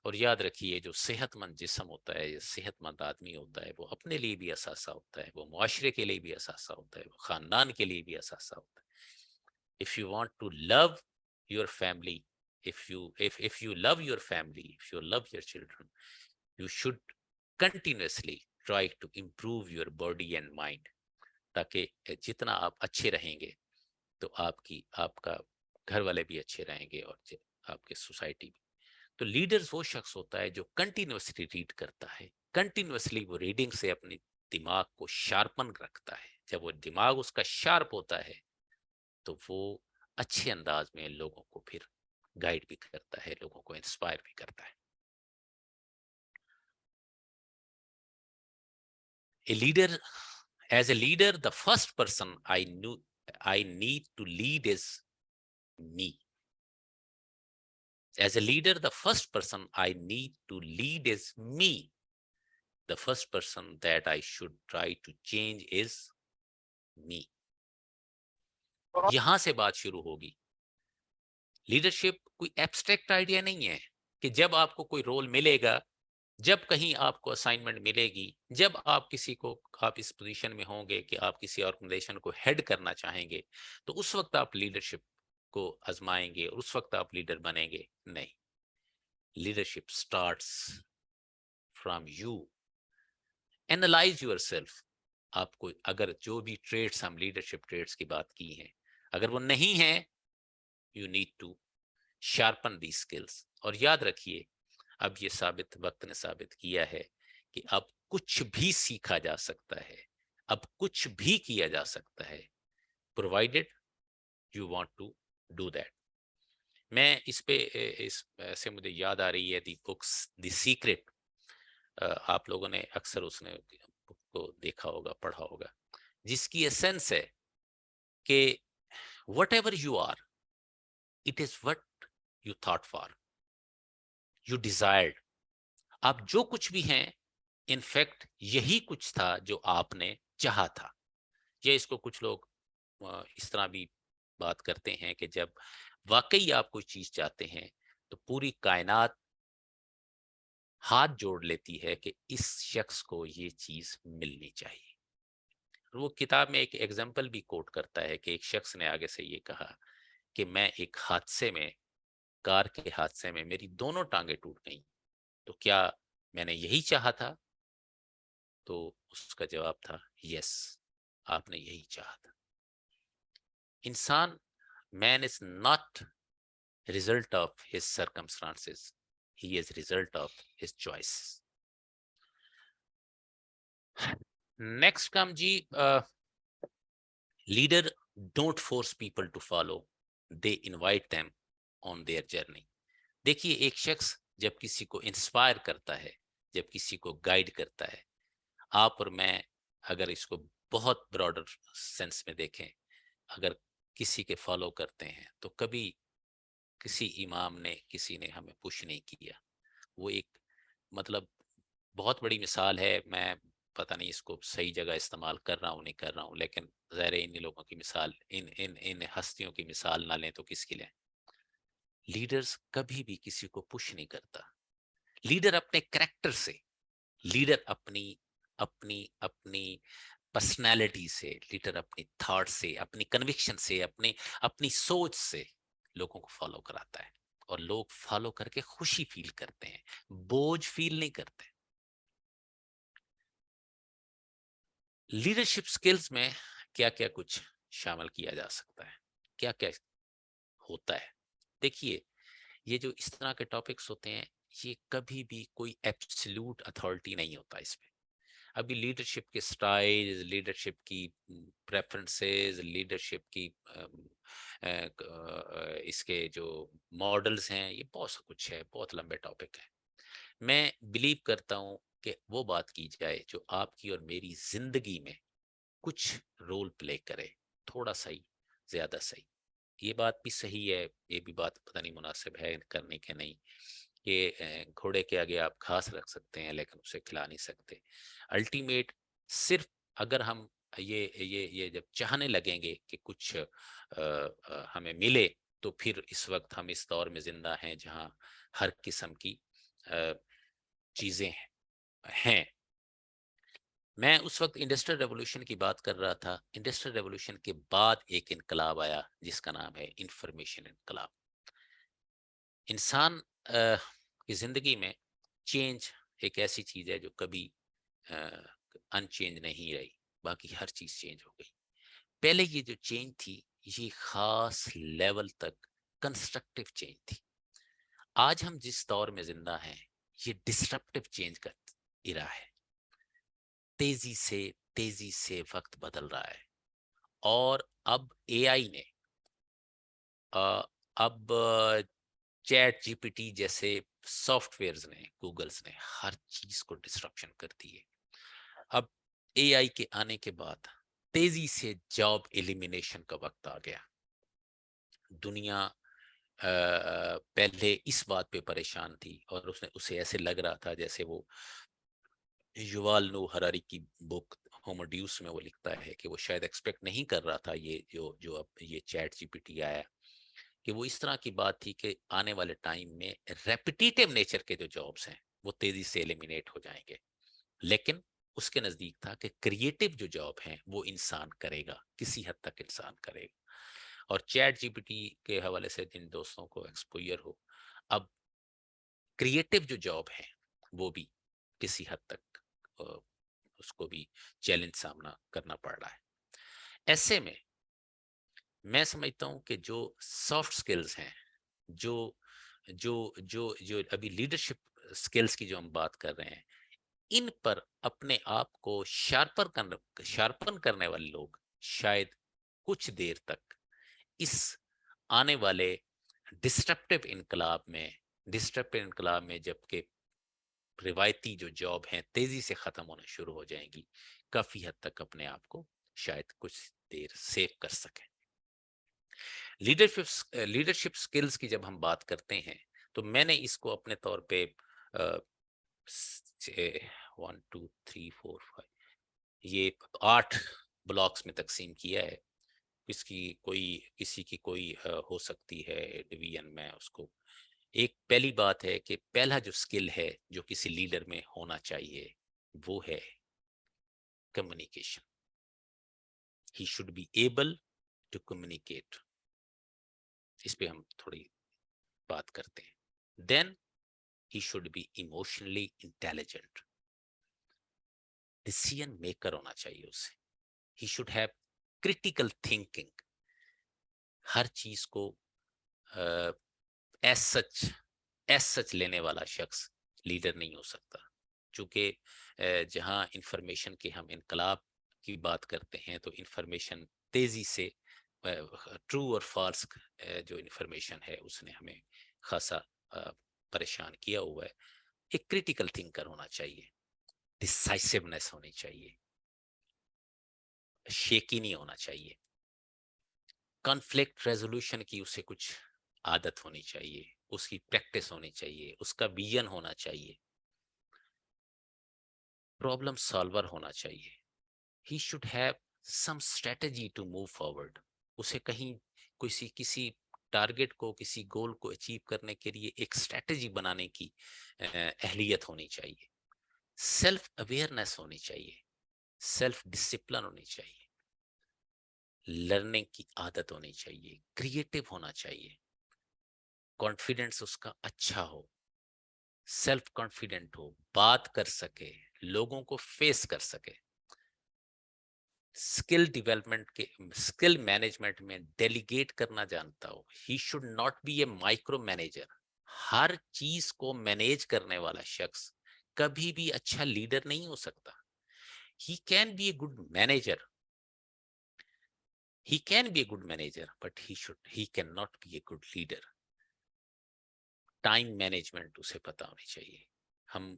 اور یاد رکھیے جو صحت مند جسم ہوتا ہے، یا صحت مند آدمی ہوتا ہے، وہ اپنے لیے بھی اثاثہ ہوتا ہے، وہ معاشرے کے لیے بھی اثاثہ ہوتا ہے، وہ خاندان کے لیے بھی اثاثہ ہوتا ہے. If you want to love your family, if you love your family, if you love your children, you should continuously try to improve your body and mind. تاکہ جتنا آپ اچھے رہیں گے تو آپ کا گھر والے بھی اچھے رہیں گے اور آپ کے سوسائٹی بھی. تو لیڈرز وہ شخص ہوتا ہے جو کنٹینیوسلی ریڈ کرتا ہے، کنٹینیوسلی وہ ریڈنگ سے اپنی دماغ کو شارپن رکھتا ہے. جب وہ دماغ اس کا شارپ ہوتا ہے تو وہ اچھے انداز میں لوگوں کو پھر گائیڈ بھی کرتا ہے، لوگوں کو انسپائر بھی کرتا ہے. As a leader, the first person I need to lead is me. As a leader, the first person I need to lead is me. The first person that I should try to change is me. یہاں سے بات شروع ہوگی. لیڈرشپ کوئی ایبسٹریکٹ آئیڈیا نہیں ہے کہ جب آپ کو کوئی رول ملے گا جب کہیں آپ کو اسائنمنٹ ملے گی، جب آپ اس پوزیشن میں ہوں گے کہ آپ کسی آرگنائزیشن کو ہیڈ کرنا چاہیں گے، تو اس وقت آپ لیڈرشپ کو آزمائیں گے اور اس وقت آپ لیڈر بنیں گے؟ نہیں، leadership starts from you. Analyse yourself. آپ کو اگر جو بھی ٹریٹس، ہم لیڈرشپ ٹریٹس کی بات کی ہیں، اگر وہ نہیں ہیں، you need to sharpen the skills. اور یاد رکھیے، اب یہ وقت نے ثابت کیا ہے کہ اب کچھ بھی سیکھا جا سکتا ہے، اب کچھ بھی کیا جا سکتا ہے، provided you want to do that. میں اس پہ سے مجھے یاد آ رہی ہے دی بکس دی سیکرٹ. آپ لوگوں نے اکثر اس نے بک کو دیکھا ہوگا، پڑھا ہوگا، جس کی ایسنس ہے کہ whatever you are, it is what you thought for, you desired. آپ جو کچھ بھی ہیں، انفیکٹ یہی کچھ تھا جو آپ نے چاہا تھا. یا اس کو کچھ لوگ اس طرح بھی بات کرتے ہیں کہ جب واقعی آپ کوئی چیز چاہتے ہیں تو پوری کائنات ہاتھ جوڑ لیتی ہے کہ اس شخص کو یہ چیز ملنی چاہیے. وہ کتاب میں ایک ایگزامپل بھی کوٹ کرتا ہے کہ ایک شخص نے آگے سے یہ کہا کہ میں ایک حادثے میں، کار کے حادثے میں میری دونوں ٹانگیں ٹوٹ گئیں، تو کیا میں نے یہی چاہا تھا؟ تو اس کا جواب تھا یس، آپ نے یہی چاہا تھا. انسان، man is not result of his circumstances, he is result of his choice. Next come جی، leader don't force people to follow, they invite them on their journey. دیکھیے، ایک شخص جب کسی کو انسپائر کرتا ہے، جب کسی کو گائیڈ کرتا ہے، آپ اور میں اگر اس کو بہت براڈر سینس میں دیکھیں، اگر کسی کے فالو کرتے ہیں تو کبھی کسی امام نے، کسی نے ہمیں پش نہیں کیا. وہ ایک مطلب بہت بڑی مثال ہے. میں پتہ نہیں اس کو صحیح جگہ استعمال کر رہا ہوں نہیں کر رہا ہوں، لیکن ظاہر ہے ان لوگوں کی مثال، ان ہستیوں کی مثال نہ لیں تو کس کی لیں؟ لیڈرز کبھی بھی کسی کو پش نہیں کرتا. لیڈر اپنے کریکٹر سے، لیڈر اپنی اپنی اپنی پرسنالٹی سے، لیڈر اپنی تھاٹ سے، اپنی کنوکشن سے، اپنی سوچ سے لوگوں کو فالو کراتا ہے. اور لوگ فالو کر کے خوشی فیل کرتے ہیں، بوجھ فیل نہیں کرتے. لیڈرشپ سکلز میں کیا کیا کچھ شامل کیا جا سکتا ہے، کیا کیا ہوتا ہے؟ دیکھیے، یہ جو اس طرح کے ٹاپکس ہوتے ہیں، یہ کبھی بھی کوئی ایبسلیوٹ اتھارٹی نہیں ہوتا اس میں. ابھی لیڈرشپ کے سٹائل، لیڈرشپ کی پریفرنسز، لیڈرشپ کی اس کے جو ماڈلز ہیں، یہ بہت سا کچھ ہے، بہت لمبے ٹاپک ہے. میں بلیو کرتا ہوں کہ وہ بات کی جائے جو آپ کی اور میری زندگی میں کچھ رول پلے کرے، تھوڑا سا ہی، زیادہ صحیح. یہ بات بھی صحیح ہے، یہ بھی بات پتہ نہیں مناسب ہے کرنے کے نہیں، کہ گھوڑے کے آگے آپ گھاس رکھ سکتے ہیں لیکن اسے کھلا نہیں سکتے. الٹیمیٹ صرف اگر ہم یہ جب چاہنے لگیں گے کہ کچھ ہمیں ملے، تو پھر اس وقت ہم اس دور میں زندہ ہیں جہاں ہر قسم کی چیزیں ہیں. میں اس وقت انڈسٹریل ریولوشن کی بات کر رہا تھا. انڈسٹریل ریولوشن کے بعد ایک انقلاب آیا جس کا نام ہے انفارمیشن انقلاب. انسان کی زندگی میں چینج ایک ایسی چیز ہے جو کبھی ان چینج نہیں رہی، باقی ہر چیز چینج ہو گئی. پہلے یہ جو چینج تھی، یہ خاص لیول تک کنسٹرکٹیو چینج تھی. آج ہم جس دور میں زندہ ہیں، یہ ڈسٹرپٹیو چینج کا ایرا ہے. تیزی سے وقت بدل رہا ہے. اور اب اے آئی نے، اب چیٹ جی پی ٹی جیسے سافٹ ویئرز نے، گوگلز نے ہر چیز کو ڈسٹرپشن کر دی ہے. اب اے آئی کے آنے کے بعد تیزی سے جاب ایلیمینیشن کا وقت آ گیا. دنیا پہلے اس بات پہ پریشان تھی، اور اسے ایسے لگ رہا تھا جیسے وہ یووال نو ہراری کی بک ہومو ڈیوس میں وہ لکھتا ہے کہ وہ شاید ایکسپیکٹ نہیں کر رہا تھا یہ جو اب یہ چیٹ جی پی ٹی آیا، کہ وہ اس طرح کی بات تھی کہ آنے والے ٹائم میں ریپیٹیٹیو نیچر کے جو جابس ہیں وہ تیزی سے ایلیمینیٹ ہو جائیں گے. لیکن اس کے نزدیک تھا کہ کریٹو جو جاب ہیں وہ انسان کرے گا، کسی حد تک انسان کرے گا. اور چیٹ جی پی ٹی کے حوالے سے جن دوستوں کو ایکسپوئر ہو، اب کریٹو جو جاب ہیں وہ بھی کسی حد تک اس کو بھی چیلنج سامنا کرنا پڑ رہا ہے. ایسے میں میں سمجھتا ہوں کہ جو سافٹ سکلز ہیں، جو جو جو جو ابھی لیڈرشپ سکلز کی جو ہم بات کر رہے ہیں، ان پر اپنے آپ کو شارپن کرنے والے لوگ شاید کچھ دیر تک اس آنے والے ڈسٹرپٹیو انقلاب میں جبکہ روایتی جو جاب ہیں تیزی سے ختم ہونا شروع ہو جائیں گی، کافی حد تک اپنے آپ کو شاید کچھ دیر سیو کر سکیں. لیڈرشپ سکلز کی جب ہم بات کرتے ہیں تو میں نے اس کو اپنے طور پہ 1 2 3 4 5 یہ 8 بلاکس میں تقسیم کیا ہے. کسی کی کوئی ہو سکتی ہے ڈویژن میں اس کو. ایک پہلی بات ہے کہ پہلا جو سکل ہے جو کسی لیڈر میں ہونا چاہیے وہ ہے communication. He should be able to communicate. اس پہ ہم تھوڑی بات کرتے ہیں. دین he should be emotionally intelligent. Decision maker ہونا چاہیے اسے. He should have critical thinking. ہر چیز کو ایز سچ لینے والا شخص لیڈر نہیں ہو سکتا. چونکہ جہاں انفارمیشن کے ہم انقلاب کی بات کرتے ہیں تو انفارمیشن تیزی سے ٹرو اور فالس جو انفارمیشن ہے اس نے ہمیں خاصا پریشان کیا ہوا ہے. ایک کریٹیکل تھنکر ہونا چاہیے، ڈسائسونیس ہونی چاہیے، شیکی نہیں ہونا چاہیے، کانفلکٹ ریزولوشن کی اسے کچھ عادت ہونی چاہیے، اس کی پریکٹس ہونی چاہیے، اس کا ویژن ہونا چاہیے، پرابلم سالور ہونا چاہیے. He should have some strategy to move forward. اسے کہیں کسی ٹارگٹ کو، کسی گول کو اچیو کرنے کے لیے ایک اسٹریٹجی بنانے کی اہلیت ہونی چاہیے. سیلف اویئرنیس ہونی چاہیے، سیلف ڈسپلن ہونی چاہیے، لرننگ کی عادت ہونی چاہیے، کریٹو ہونا چاہیے، کانفیڈنس اس کا اچھا ہو، سیلف کانفیڈنٹ ہو، بات کر سکے، لوگوں کو فیس کر سکے. اسکل ڈیولپمنٹ کے اسکل مینجمنٹ میں ڈیلیگیٹ کرنا جانتا ہو. He should not be a micro manager. ہر چیز کو مینیج کرنے والا شخص کبھی بھی اچھا لیڈر نہیں ہو سکتا. He can be a good manager, but he can not be a good leader. Time management اسے پتا ہونی چاہیے. ہم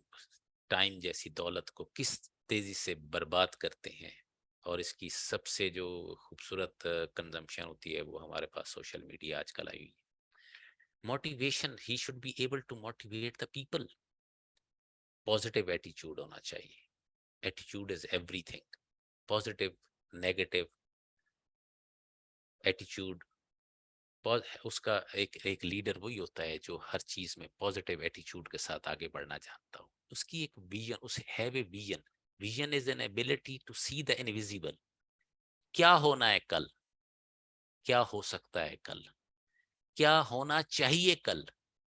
ٹائم جیسی دولت کو کس تیزی سے برباد کرتے ہیں، اور اس کی سب سے جو خوبصورت کنزمپشن ہوتی ہے وہ ہمارے پاس سوشل میڈیا آج کل آئی ہوئی. Motivation, he should be able to motivate the people. Positive ایٹیچیوڈ ہونا چاہیے. ایٹیچیوڈ is every thing. Positive, negative ایٹیچیوڈ. اس کا ایک لیڈر وہی ہوتا ہے جو ہر چیز میں پازیٹیو ایٹیچیوڈ کے ساتھ آگے بڑھنا چاہتا ہو. اس کی ایک ویژن، اسے have a vision. Vision is an ability to see the invisible. کیا ہونا ہے کل، کیا ہو سکتا ہے کل، کیا ہونا چاہیے کل.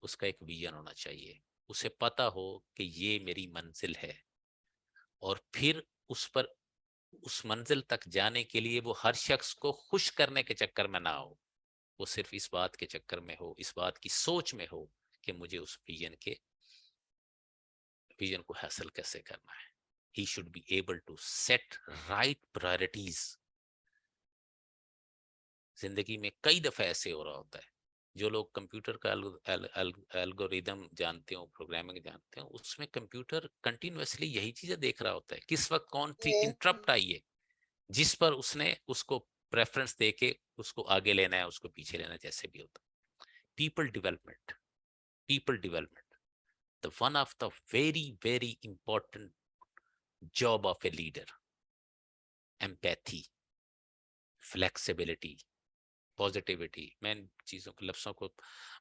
اس کا ایک ویژن ہونا چاہیے. اسے پتا ہو کہ یہ میری منزل ہے، اور پھر اس منزل تک جانے کے لیے وہ ہر شخص کو خوش کرنے کے چکر میں نہ ہو. وہ صرف اس بات کے چکر میں ہو، اس بات کی سوچ میں ہو کہ مجھے اس ویژن کو حاصل کیسے کرنا ہے. He should be able to set right priorities. زندگی میں کئی دفعہ ایسے ہو رہا ہوتا ہے، جو لوگ کمپیوٹر کا الگوریدم جانتے ہوں، پروگرامنگ جانتے ہوں، اس میں کمپیوٹر کنٹینیوسلی یہی چیزیں دیکھ رہا ہوتا ہے. کس وقت کون سی انٹرپٹ آئی ہے جس پر اس نے اس کو پریفرنس دے کے اس کو آگے لینا ہے، اس کو پیچھے لینا ہے، جیسے بھی ہوتا. People development. The one of the very, very important job of a leader. Empathy, flexibility, positivity. میں ان چیزوں کو، لفظوں کو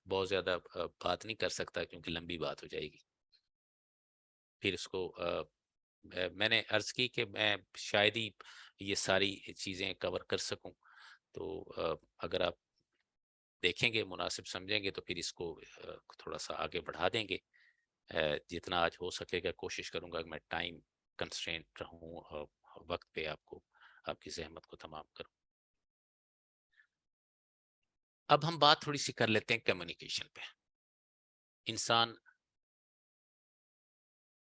بہت زیادہ بات نہیں کر سکتا کیونکہ لمبی بات ہو جائے گی. پھر اس کو میں نے عرض کی کہ میں شاید ہی یہ ساری چیزیں کور کر سکوں، تو اگر آپ دیکھیں گے، مناسب سمجھیں گے تو پھر اس کو تھوڑا سا آگے بڑھا دیں گے۔ جتنا آج ہو سکے گا کوشش کروں گا کہ میں ٹائم کنسٹرینٹ رہوں اور وقت پہ آپ کو، آپ کی زحمت کو تمام کروں۔ اب ہم بات تھوڑی سی کر لیتے ہیں کمیونیکیشن پہ۔ انسان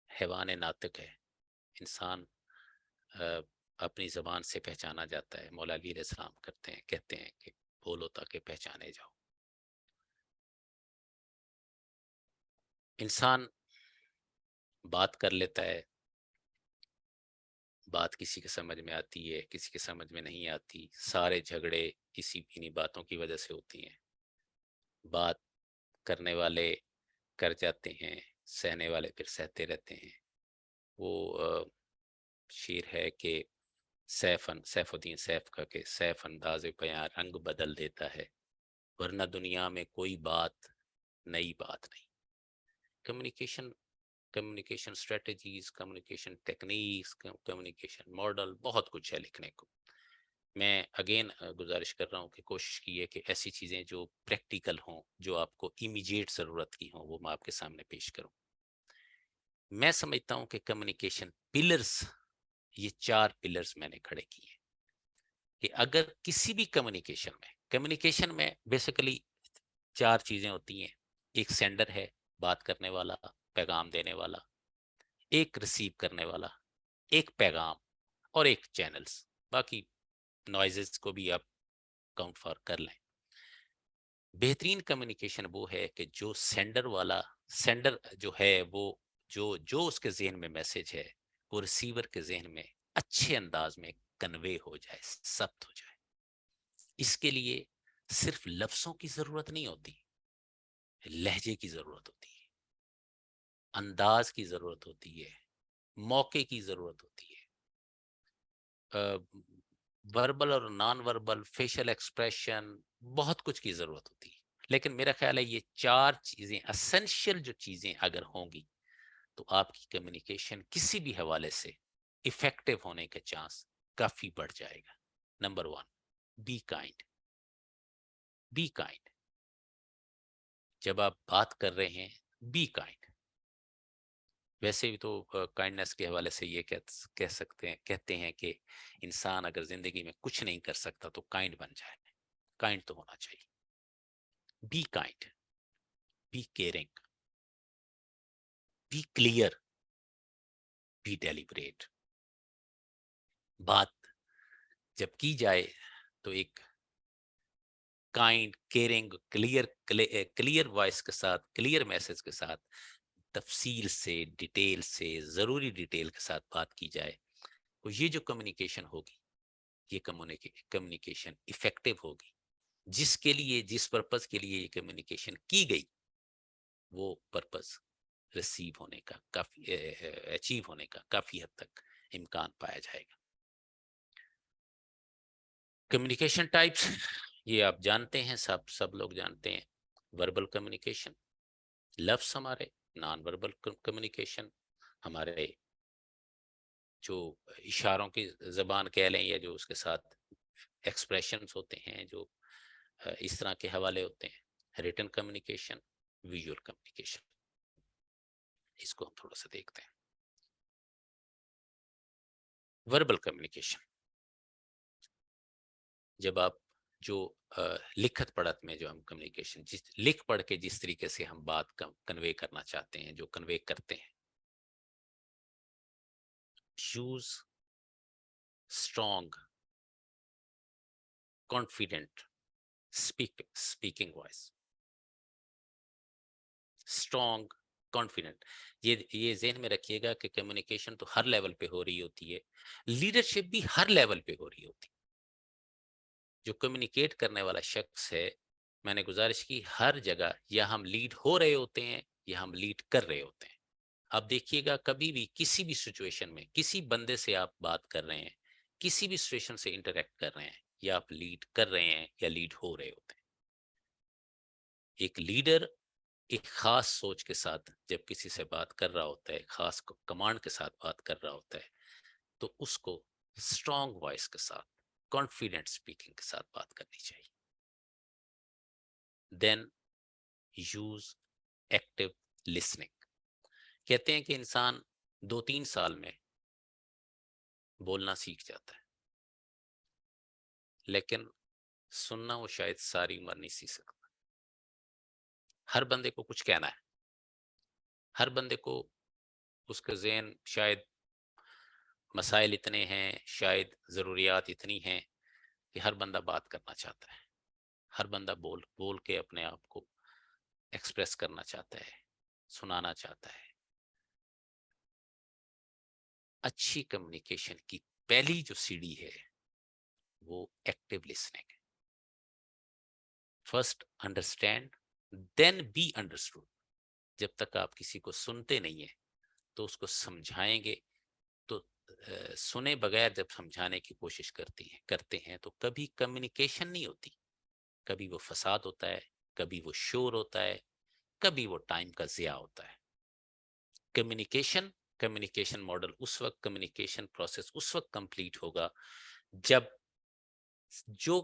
حیوان ناطق ہے، انسان اپنی زبان سے پہچانا جاتا ہے۔ مولا علی علیہ السلام کہتے ہیں کہ بولو تاکہ پہچانے جاؤ۔ انسان بات کر لیتا ہے، بات کسی کے سمجھ میں آتی ہے، کسی کے سمجھ میں نہیں آتی، سارے جھگڑے انہی باتوں کی وجہ سے ہوتی ہیں۔ بات کرنے والے کر جاتے ہیں، سہنے والے پھر سہتے رہتے ہیں۔ وہ شعر ہے کہ سیف الدین سیف کا کہ سیف انداز بیاں رنگ بدل دیتا ہے، ورنہ دنیا میں کوئی بات نئی بات نہیں۔ Communication strategies, communication techniques, communication model, بہت کچھ ہے لکھنے کو۔ میں اگین گزارش کر رہا ہوں کہ کوشش کی ہے کہ ایسی چیزیں جو پریکٹیکل ہوں، جو آپ کو امیجیٹ ضرورت کی ہوں، وہ میں آپ کے سامنے پیش کروں۔ میں سمجھتا ہوں کہ کمیونیکیشن پلرز، یہ 4 پلرز میں نے کھڑے کیے ہیں کہ اگر کسی بھی کمیونیکیشن میں بیسیکلی 4 چیزیں ہوتی ہیں۔ ایک سینڈر ہے، بات کرنے والا، پیغام دینے والا، ایک ریسیو کرنے والا، ایک پیغام، اور ایک چینلز۔ باقی نوائزز کو بھی آپ کاؤنٹ فار کر لیں۔ بہترین کمیونیکیشن وہ ہے کہ جو سینڈر جو ہے، وہ جو اس کے ذہن میں میسج ہے، وہ ریسیور کے ذہن میں اچھے انداز میں کنوے ہو جائے، ثبت ہو جائے۔ اس کے لیے صرف لفظوں کی ضرورت نہیں ہوتی، لہجے کی ضرورت ہوتی ہے، انداز کی ضرورت ہوتی ہے، موقع کی ضرورت ہوتی ہے، وربل اور نان وربل، فیشل ایکسپریشن، بہت کچھ کی ضرورت ہوتی ہے۔ لیکن میرا خیال ہے یہ 4 چیزیں اسینشیل جو چیزیں اگر ہوں گی تو آپ کی کمیونیکیشن کسی بھی حوالے سے افیکٹو ہونے کا چانس کافی بڑھ جائے گا۔ Number 1، be kind. Be kind, جب آپ بات کر رہے ہیں بی کائنڈ۔ ویسے بھی تو کائنڈنس کے حوالے سے یہ کہتے ہیں کہ انسان اگر زندگی میں کچھ نہیں کر سکتا تو کائنڈ بن جائے۔ کائنڈ تو ہونا چاہیے۔ Be kind, be caring, be clear, be deliberate. بات جب کی جائے تو ایک کائنڈ، کیئرنگ، کلیئر وائس کے ساتھ، کلیئر میسج کے ساتھ، تفصیل سے، ڈیٹیل سے، ضروری ڈیٹیل کے ساتھ بات کی جائے تو یہ جو کمیونیکیشن ہوگی، یہ کمیونیکیشن افیکٹو ہوگی۔ جس کے لیے، جس پرپز کے لیے یہ کمیونیکیشن کی گئی، وہ پرپز ریسیو ہونے کا کافی، اچیو ہونے کا کافی حد تک امکان پایا جائے گا۔ کمیونیکیشن ٹائپس یہ آپ جانتے ہیں، سب لوگ جانتے ہیں۔ وربل کمیونیکیشن، لفظ ہمارے، نان وربل کمیونیکیشن ہمارے جو اشاروں کی زبان کہہ لیں، یا جو اس کے ساتھ ایکسپریشنز ہوتے ہیں، جو اس طرح کے حوالے ہوتے ہیں۔ ریٹن کمیونیکیشن، ویژول کمیونیکیشن، اس کو ہم تھوڑا سا دیکھتے ہیں۔ وربل کمیونیکیشن، جب آپ جو لکھت پڑھت میں جو ہم کمیونیکیشن، لکھ پڑھ کے جس طریقے سے ہم بات کنوے کرنا چاہتے ہیں، جو کنوے کرتے ہیں۔ Use strong confident speaking voice. Strong confident, یہ ذہن میں رکھیے گا کہ کمیونیکیشن تو ہر لیول پہ ہو رہی ہوتی ہے، لیڈرشپ بھی ہر لیول پہ ہو رہی ہوتی ہے۔ جو کمیونیکیٹ کرنے والا شخص ہے، میں نے گزارش کی، ہر جگہ یا ہم لیڈ ہو رہے ہوتے ہیں یا ہم لیڈ کر رہے ہوتے ہیں۔ آپ دیکھیے گا کبھی بھی کسی بھی سچویشن میں کسی بندے سے آپ بات کر رہے ہیں، کسی بھی سچویشن سے انٹریکٹ کر رہے ہیں، یا آپ لیڈ کر رہے ہیں یا لیڈ ہو رہے ہوتے ہیں۔ ایک لیڈر ایک خاص سوچ کے ساتھ جب کسی سے بات کر رہا ہوتا ہے، خاص کمانڈ کے ساتھ بات کر رہا ہوتا ہے، تو اس کو اسٹرانگ وائس کے ساتھ، کانفیڈنٹ اسپیکنگ کے ساتھ بات کرنی چاہیے. Then use active listening. کہتے ہیں کہ انسان 2-3 سال میں بولنا سیکھ جاتا ہے، لیکن سننا وہ شاید ساری عمر نہیں سیکھ سکتا. ہر بندے کو کچھ کہنا ہے، ہر بندے کو اس کا ذہن شاید مسائل اتنے ہیں، شاید ضروریات اتنی ہیں کہ ہر بندہ بات کرنا چاہتا ہے، ہر بندہ بول کے اپنے آپ کو ایکسپریس کرنا چاہتا ہے، سنانا چاہتا ہے. اچھی کمیونیکیشن کی پہلی جو سیڑھی ہے وہ ایکٹیو لسننگ ہے. First understand then be understood. جب تک آپ کسی کو سنتے نہیں ہیں تو اس کو سمجھائیں گے، تو سنے بغیر جب سمجھانے کی کوشش کرتے ہیں تو کبھی کمیونیکیشن نہیں ہوتی، کبھی وہ فساد ہوتا ہے، کبھی وہ شور ہوتا ہے، کبھی وہ ٹائم کا ضیاع ہوتا ہے. کمیونیکیشن ماڈل اس وقت، کمیونیکیشن پروسیس اس وقت کمپلیٹ ہوگا جب جو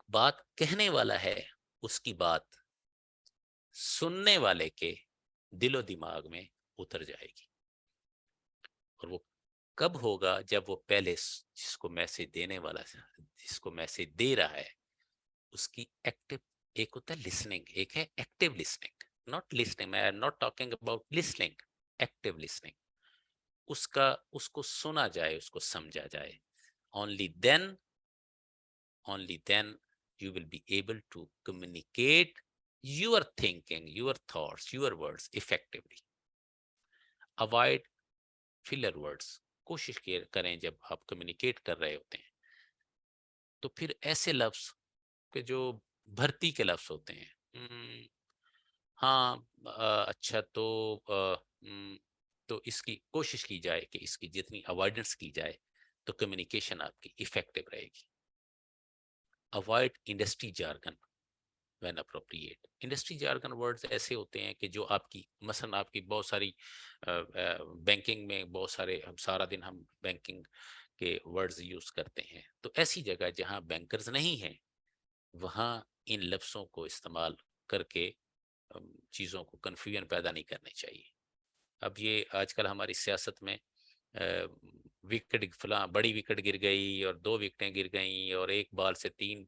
بات کہنے والا ہے اس کی بات سننے والے کے دل و دماغ میں اتر جائے گی. اور وہ کب ہوگا؟ جب وہ پہلے جس کو میسج دینے والا، جس کو میسج دے رہا ہے، اس کی ایکٹیو، ایک ہوتا ہے لسننگ، ایک ہے ایکٹیو لسننگ. ناٹ لسننگ، میں am not talking about listening, active listening. اس کو سنا جائے، اس کو سمجھا جائے. only then you will be able to communicate your thinking, your thoughts, your words effectively. avoid filler words. کوشش کریں جب آپ کمیونیکیٹ کر رہے ہوتے ہیں تو پھر ایسے لفظ کہ جو بھرتی کے لفظ ہوتے ہیں، ہاں اچھا تو اس کی کوشش کی جائے کہ اس کی جتنی اوائڈنس کی جائے تو کمیونیکیشن آپ کی ایفیکٹو رہے گی. Avoid industry jargon when appropriate. Industry jargon words ایسے ہوتے ہیں کہ جو آپ کی، مثلا آپ کی بہت ساری بینکنگ میں بہت سارے، ہم سارا دن ہم بینکنگ کے ورڈز یوز کرتے ہیں، تو ایسی جگہ جہاں بینکرز نہیں ہیں وہاں ان لفظوں کو استعمال کر کے چیزوں کو کنفیوژن پیدا نہیں کرنی چاہیے. اب یہ آج کل ہماری سیاست میں وکٹ فلاں بڑی وکٹ گر گئی اور 2 وکٹیں گر گئیں اور 1 بال سے 3،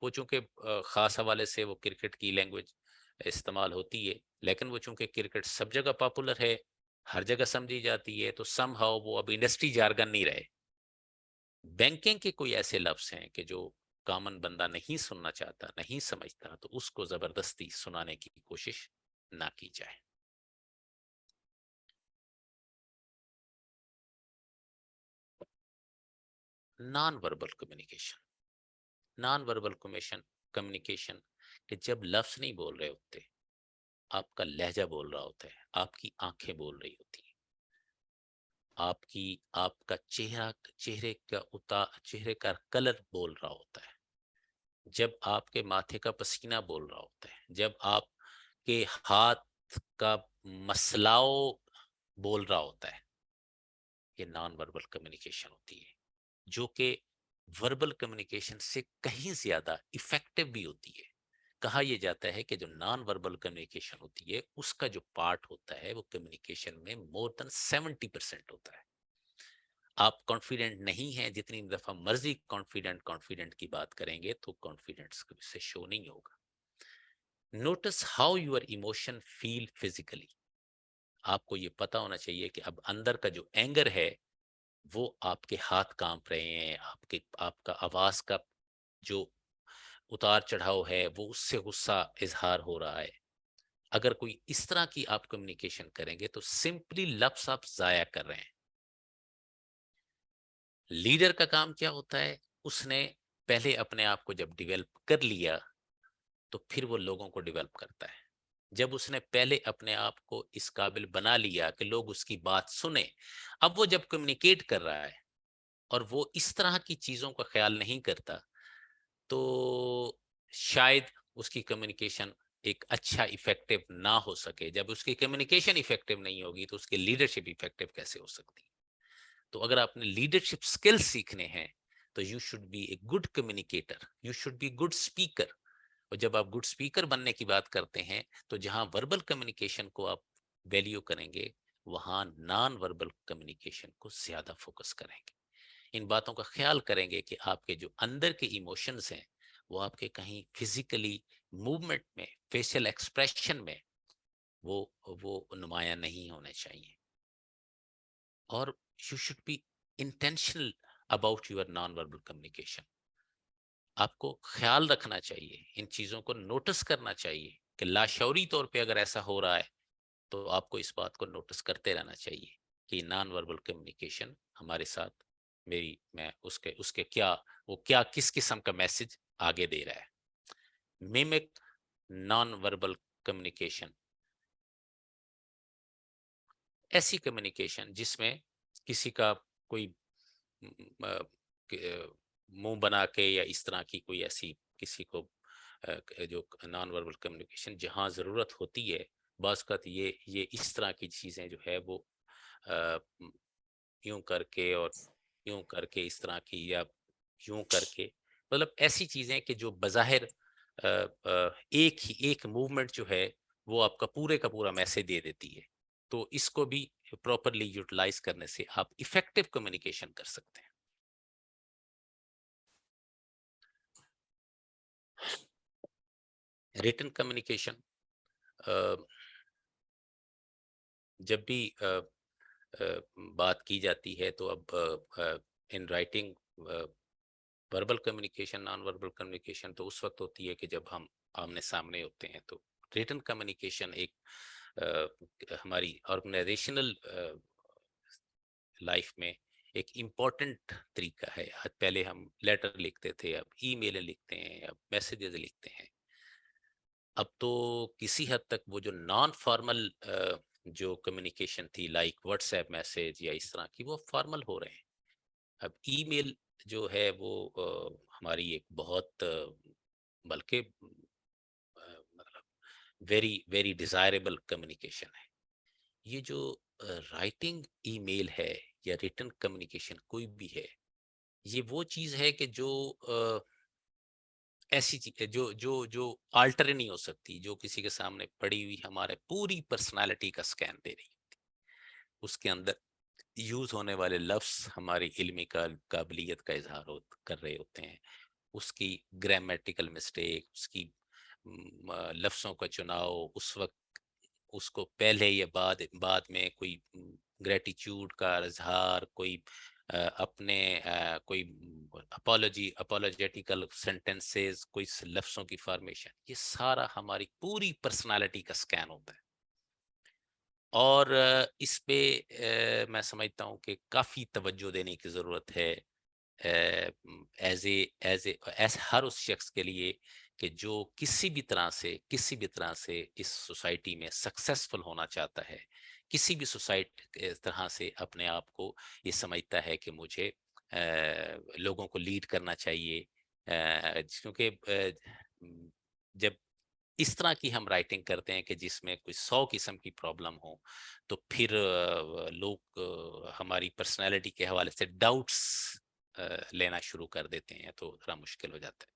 وہ چونکہ خاص حوالے سے وہ کرکٹ کی لینگویج استعمال ہوتی ہے، لیکن وہ چونکہ کرکٹ سب جگہ پاپولر ہے، ہر جگہ سمجھی جاتی ہے، تو سم ہاؤ وہ اب انڈسٹری جارگن نہیں رہے. بینکنگ کے کوئی ایسے لفظ ہیں کہ جو کامن بندہ نہیں سننا چاہتا، نہیں سمجھتا، تو اس کو زبردستی سنانے کی کوشش نہ کی جائے. Naan verbal communication. Naan verbal communication کہ جب لفظ نہیں بول رہے ہوتے، آپ کا لہجہ بول رہا ہوتا ہے، آپ کی آنکھیں بول رہی ہوتی ہیں، آپ کا چہرے کا کلر بول رہا ہوتا ہے، جب آپ کے ماتھے کا پسینہ بول رہا ہوتا ہے، جب آپ کے ہاتھ کا مسلاؤ بول رہا ہوتا ہے، یہ نان وربل کمیونیکیشن ہوتی ہے، جو کہ وربل کمیونیکیشن سے کہیں زیادہ ایفیکٹو بھی ہوتی ہے. کہا یہ جاتا ہے کہ جو نان وربل کمیونیکیشن ہوتی ہے اس کا جو پارٹ ہوتا ہے وہ کمیونیکیشن میں مور دین 70% ہوتا ہے. آپ کانفیڈنٹ نہیں ہیں، جتنی دفعہ مرضی کانفیڈنٹ کی بات کریں گے تو کانفیڈنس سے شو نہیں ہوگا. Notice how your emotion feel physically. آپ کو یہ پتا ہونا چاہیے کہ اب اندر کا جو اینگر ہے وہ آپ کے ہاتھ کانپ رہے ہیں، آپ کا آواز کا جو اتار چڑھاؤ ہے وہ اس سے غصہ اظہار ہو رہا ہے. اگر کوئی اس طرح کی آپ کمیونیکیشن کریں گے تو سمپلی لفظ آپ ضائع کر رہے ہیں. لیڈر کا کام کیا ہوتا ہے؟ اس نے پہلے اپنے آپ کو جب ڈیولپ کر لیا تو پھر وہ لوگوں کو ڈیولپ کرتا ہے. جب اس نے پہلے اپنے آپ کو اس قابل بنا لیا کہ لوگ اس کی بات سنیں، اب وہ جب کمیونیکیٹ کر رہا ہے اور وہ اس طرح کی چیزوں کا خیال نہیں کرتا تو شاید اس کی کمیونیکیشن ایک اچھا افیکٹو نہ ہو سکے. جب اس کی کمیونیکیشن افیکٹو نہیں ہوگی تو اس کی لیڈرشپ افیکٹو کیسے ہو سکتی؟ تو اگر آپ نے لیڈرشپ اسکل سیکھنے ہیں تو you should be a good communicator, you should be good speaker. اور جب آپ گڈ اسپیکر بننے کی بات کرتے ہیں تو جہاں وربل کمیونیکیشن کو آپ ویلیو کریں گے, وہاں نان وربل کمیونیکیشن کو زیادہ فوکس کریں گے. ان باتوں کا خیال کریں گے کہ آپ کے جو اندر کے ایموشنز ہیں وہ آپ کے کہیں فزیکلی موومنٹ میں, فیشل ایکسپریشن میں وہ نمایاں نہیں ہونے چاہیے. اور you should be intentional about your non verbal communication. آپ کو خیال رکھنا چاہیے, ان چیزوں کو نوٹس کرنا چاہیے کہ لاشعوری طور پہ اگر ایسا ہو رہا ہے تو آپ کو اس بات کو نوٹس کرتے رہنا چاہیے کہ نان وربل کمیونیکیشن ہمارے ساتھ میں اس کے کیا وہ کیا کس قسم کا میسج آگے دے رہا ہے. میمک نان وربل کمیونیکیشن ایسی کمیونیکیشن جس میں کسی کا کوئی منہ بنا کے یا اس طرح کی کوئی ایسی کسی کو جو نان وربل کمیونیکیشن جہاں ضرورت ہوتی ہے, بعض اوقات یہ اس طرح کی چیزیں جو ہے وہ یوں کر کے اور یوں کر کے اس طرح کی یا یوں کر کے, مطلب ایسی چیزیں کہ جو بظاہر ایک موومنٹ جو ہے وہ آپ کا پورا میسج دے دیتی ہے. تو اس کو بھی پراپرلی یوٹیلائز کرنے سے آپ ایفیکٹو کمیونیکیشن کر سکتے ہیں. ریٹن کمیونیکیشن, جب بھی بات کی جاتی ہے تو اب in writing verbal communication, naan verbal communication تو اس وقت ہوتی ہے کہ جب ہم آمنے سامنے ہوتے ہیں. تو ریٹن کمیونیکیشن ایک ہماری آرگنائزیشنل لائف میں ایک امپورٹنٹ طریقہ ہے. پہلے ہم لیٹر لکھتے تھے, اب ای میل لکھتے ہیں, اب میسیجز لکھتے ہیں. اب تو کسی حد تک وہ جو نان فارمل جو کمیونیکیشن تھی لائک واٹس ایپ میسیج یا اس طرح کی, وہ فارمل ہو رہے ہیں. اب ای میل جو ہے وہ ہماری ایک بہت بلکہ مطلب ویری ویری ڈیزائربل کمیونیکیشن ہے. یہ جو رائٹنگ ای میل ہے یا ریٹن کمیونیکیشن کوئی بھی ہے, یہ وہ چیز ہے کہ جو ایسی چیز جو آلٹر نہیں ہو سکتی, جو کسی کے سامنے پڑی ہوئی ہمارے پوری پرسنالٹی کا سکین دے رہی ہوتی. اس کے اندر یوز ہونے والے لفظ ہماری علمی قابلیت کا اظہار کر رہے ہوتے ہیں. اس کی گرامیٹیکل مسٹیک, اس کی لفظوں کا چناؤ, اس وقت اس کو پہلے یا بعد میں کوئی گریٹیچیوڈ کا اظہار, کوئی اپنے کوئی اپولوجیٹیکل سینٹینسز, کوئی لفظوں کی فارمیشن, یہ سارا ہماری پوری پرسنالٹی کا سکین ہوتا ہے. اور اس پہ میں سمجھتا ہوں کہ کافی توجہ دینے کی ضرورت ہے ہر اس شخص کے لیے کہ جو کسی بھی طرح سے اس سوسائٹی میں سکسیسفل ہونا چاہتا ہے, کسی بھی سوسائٹی طرح سے اپنے آپ کو یہ سمجھتا ہے کہ مجھے لوگوں کو لیڈ کرنا چاہیے. کیونکہ جب اس طرح کی ہم رائٹنگ کرتے ہیں کہ جس میں کوئی 100 قسم کی پرابلم ہو, تو پھر لوگ ہماری پرسنالٹی کے حوالے سے ڈاؤٹس لینا شروع کر دیتے ہیں, تو ذرا مشکل ہو جاتا ہے.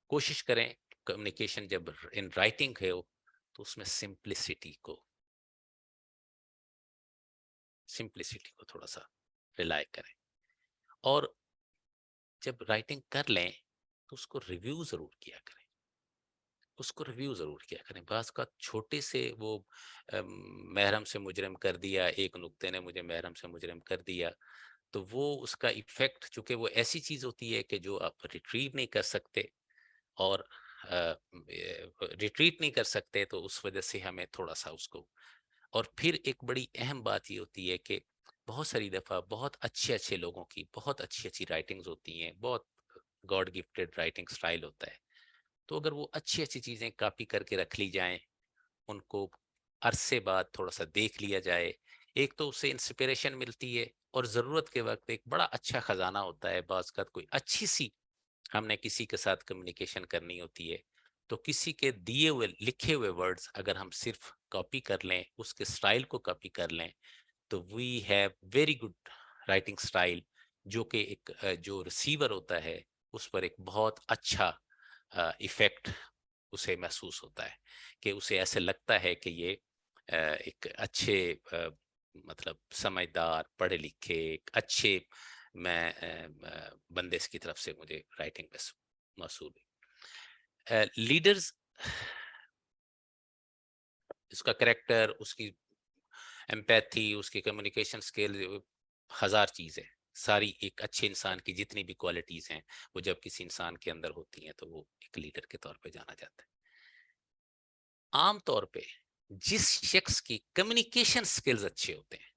کوشش کریں کمیونیکیشن جب ان رائٹنگ ہے تو اس میں سمپلسٹی کو تھوڑا سا ریلائی کریں. اور جب رائٹنگ کر لیں تو اس کو ریویو ضرور کیا کریں. بعض کا چھوٹے سے وہ محرم سے مجرم کر دیا, ایک نقطے نے مجھے محرم سے مجرم کر دیا, تو وہ اس کا ایفیکٹ, چونکہ وہ ایسی چیز ہوتی ہے کہ جو آپ ریٹریو نہیں کر سکتے, اور ریٹریٹ نہیں کر سکتے, تو اس وجہ سے ہمیں تھوڑا سا اس کو. اور پھر ایک بڑی اہم بات یہ ہوتی ہے کہ بہت ساری دفعہ بہت اچھے لوگوں کی بہت اچھی رائٹنگز ہوتی ہیں, بہت گاڈ گفٹڈ رائٹنگ سٹائل ہوتا ہے. تو اگر وہ اچھی چیزیں کاپی کر کے رکھ لی جائیں, ان کو عرصے بعد تھوڑا سا دیکھ لیا جائے, ایک تو اس سے انسپریشن ملتی ہے, اور ضرورت کے وقت ایک بڑا اچھا خزانہ ہوتا ہے. بعض کا کوئی اچھی سی ہم نے کسی کے ساتھ کمیونیکیشن کرنی ہوتی ہے, تو کسی کے دیے ہوئے لکھے ہوئے ورڈز اگر ہم صرف کاپی کر لیں, اس کے سٹائل کو کاپی کر لیں, تو we have very good writing style, جو کہ ایک جو ریسیور ہوتا ہے اس پر ایک بہت اچھا ایفیکٹ اسے محسوس ہوتا ہے, کہ اسے ایسے لگتا ہے کہ یہ ایک اچھے مطلب سمجھدار, پڑھے لکھے, ایک اچھے میں بندے کی طرف سے مجھے رائٹنگ موصول ہوئی. لیڈرز, اس کا کریکٹر, اس کی ایمپیتھی, اس کی کمیونیکیشن سکل, ہزار چیزیں, ساری ایک اچھے انسان کی جتنی بھی کوالٹیز ہیں وہ جب کسی انسان کے اندر ہوتی ہیں تو وہ ایک لیڈر کے طور پہ جانا جاتا ہے. عام طور پہ جس شخص کی کمیونیکیشن سکلز اچھے ہوتے ہیں,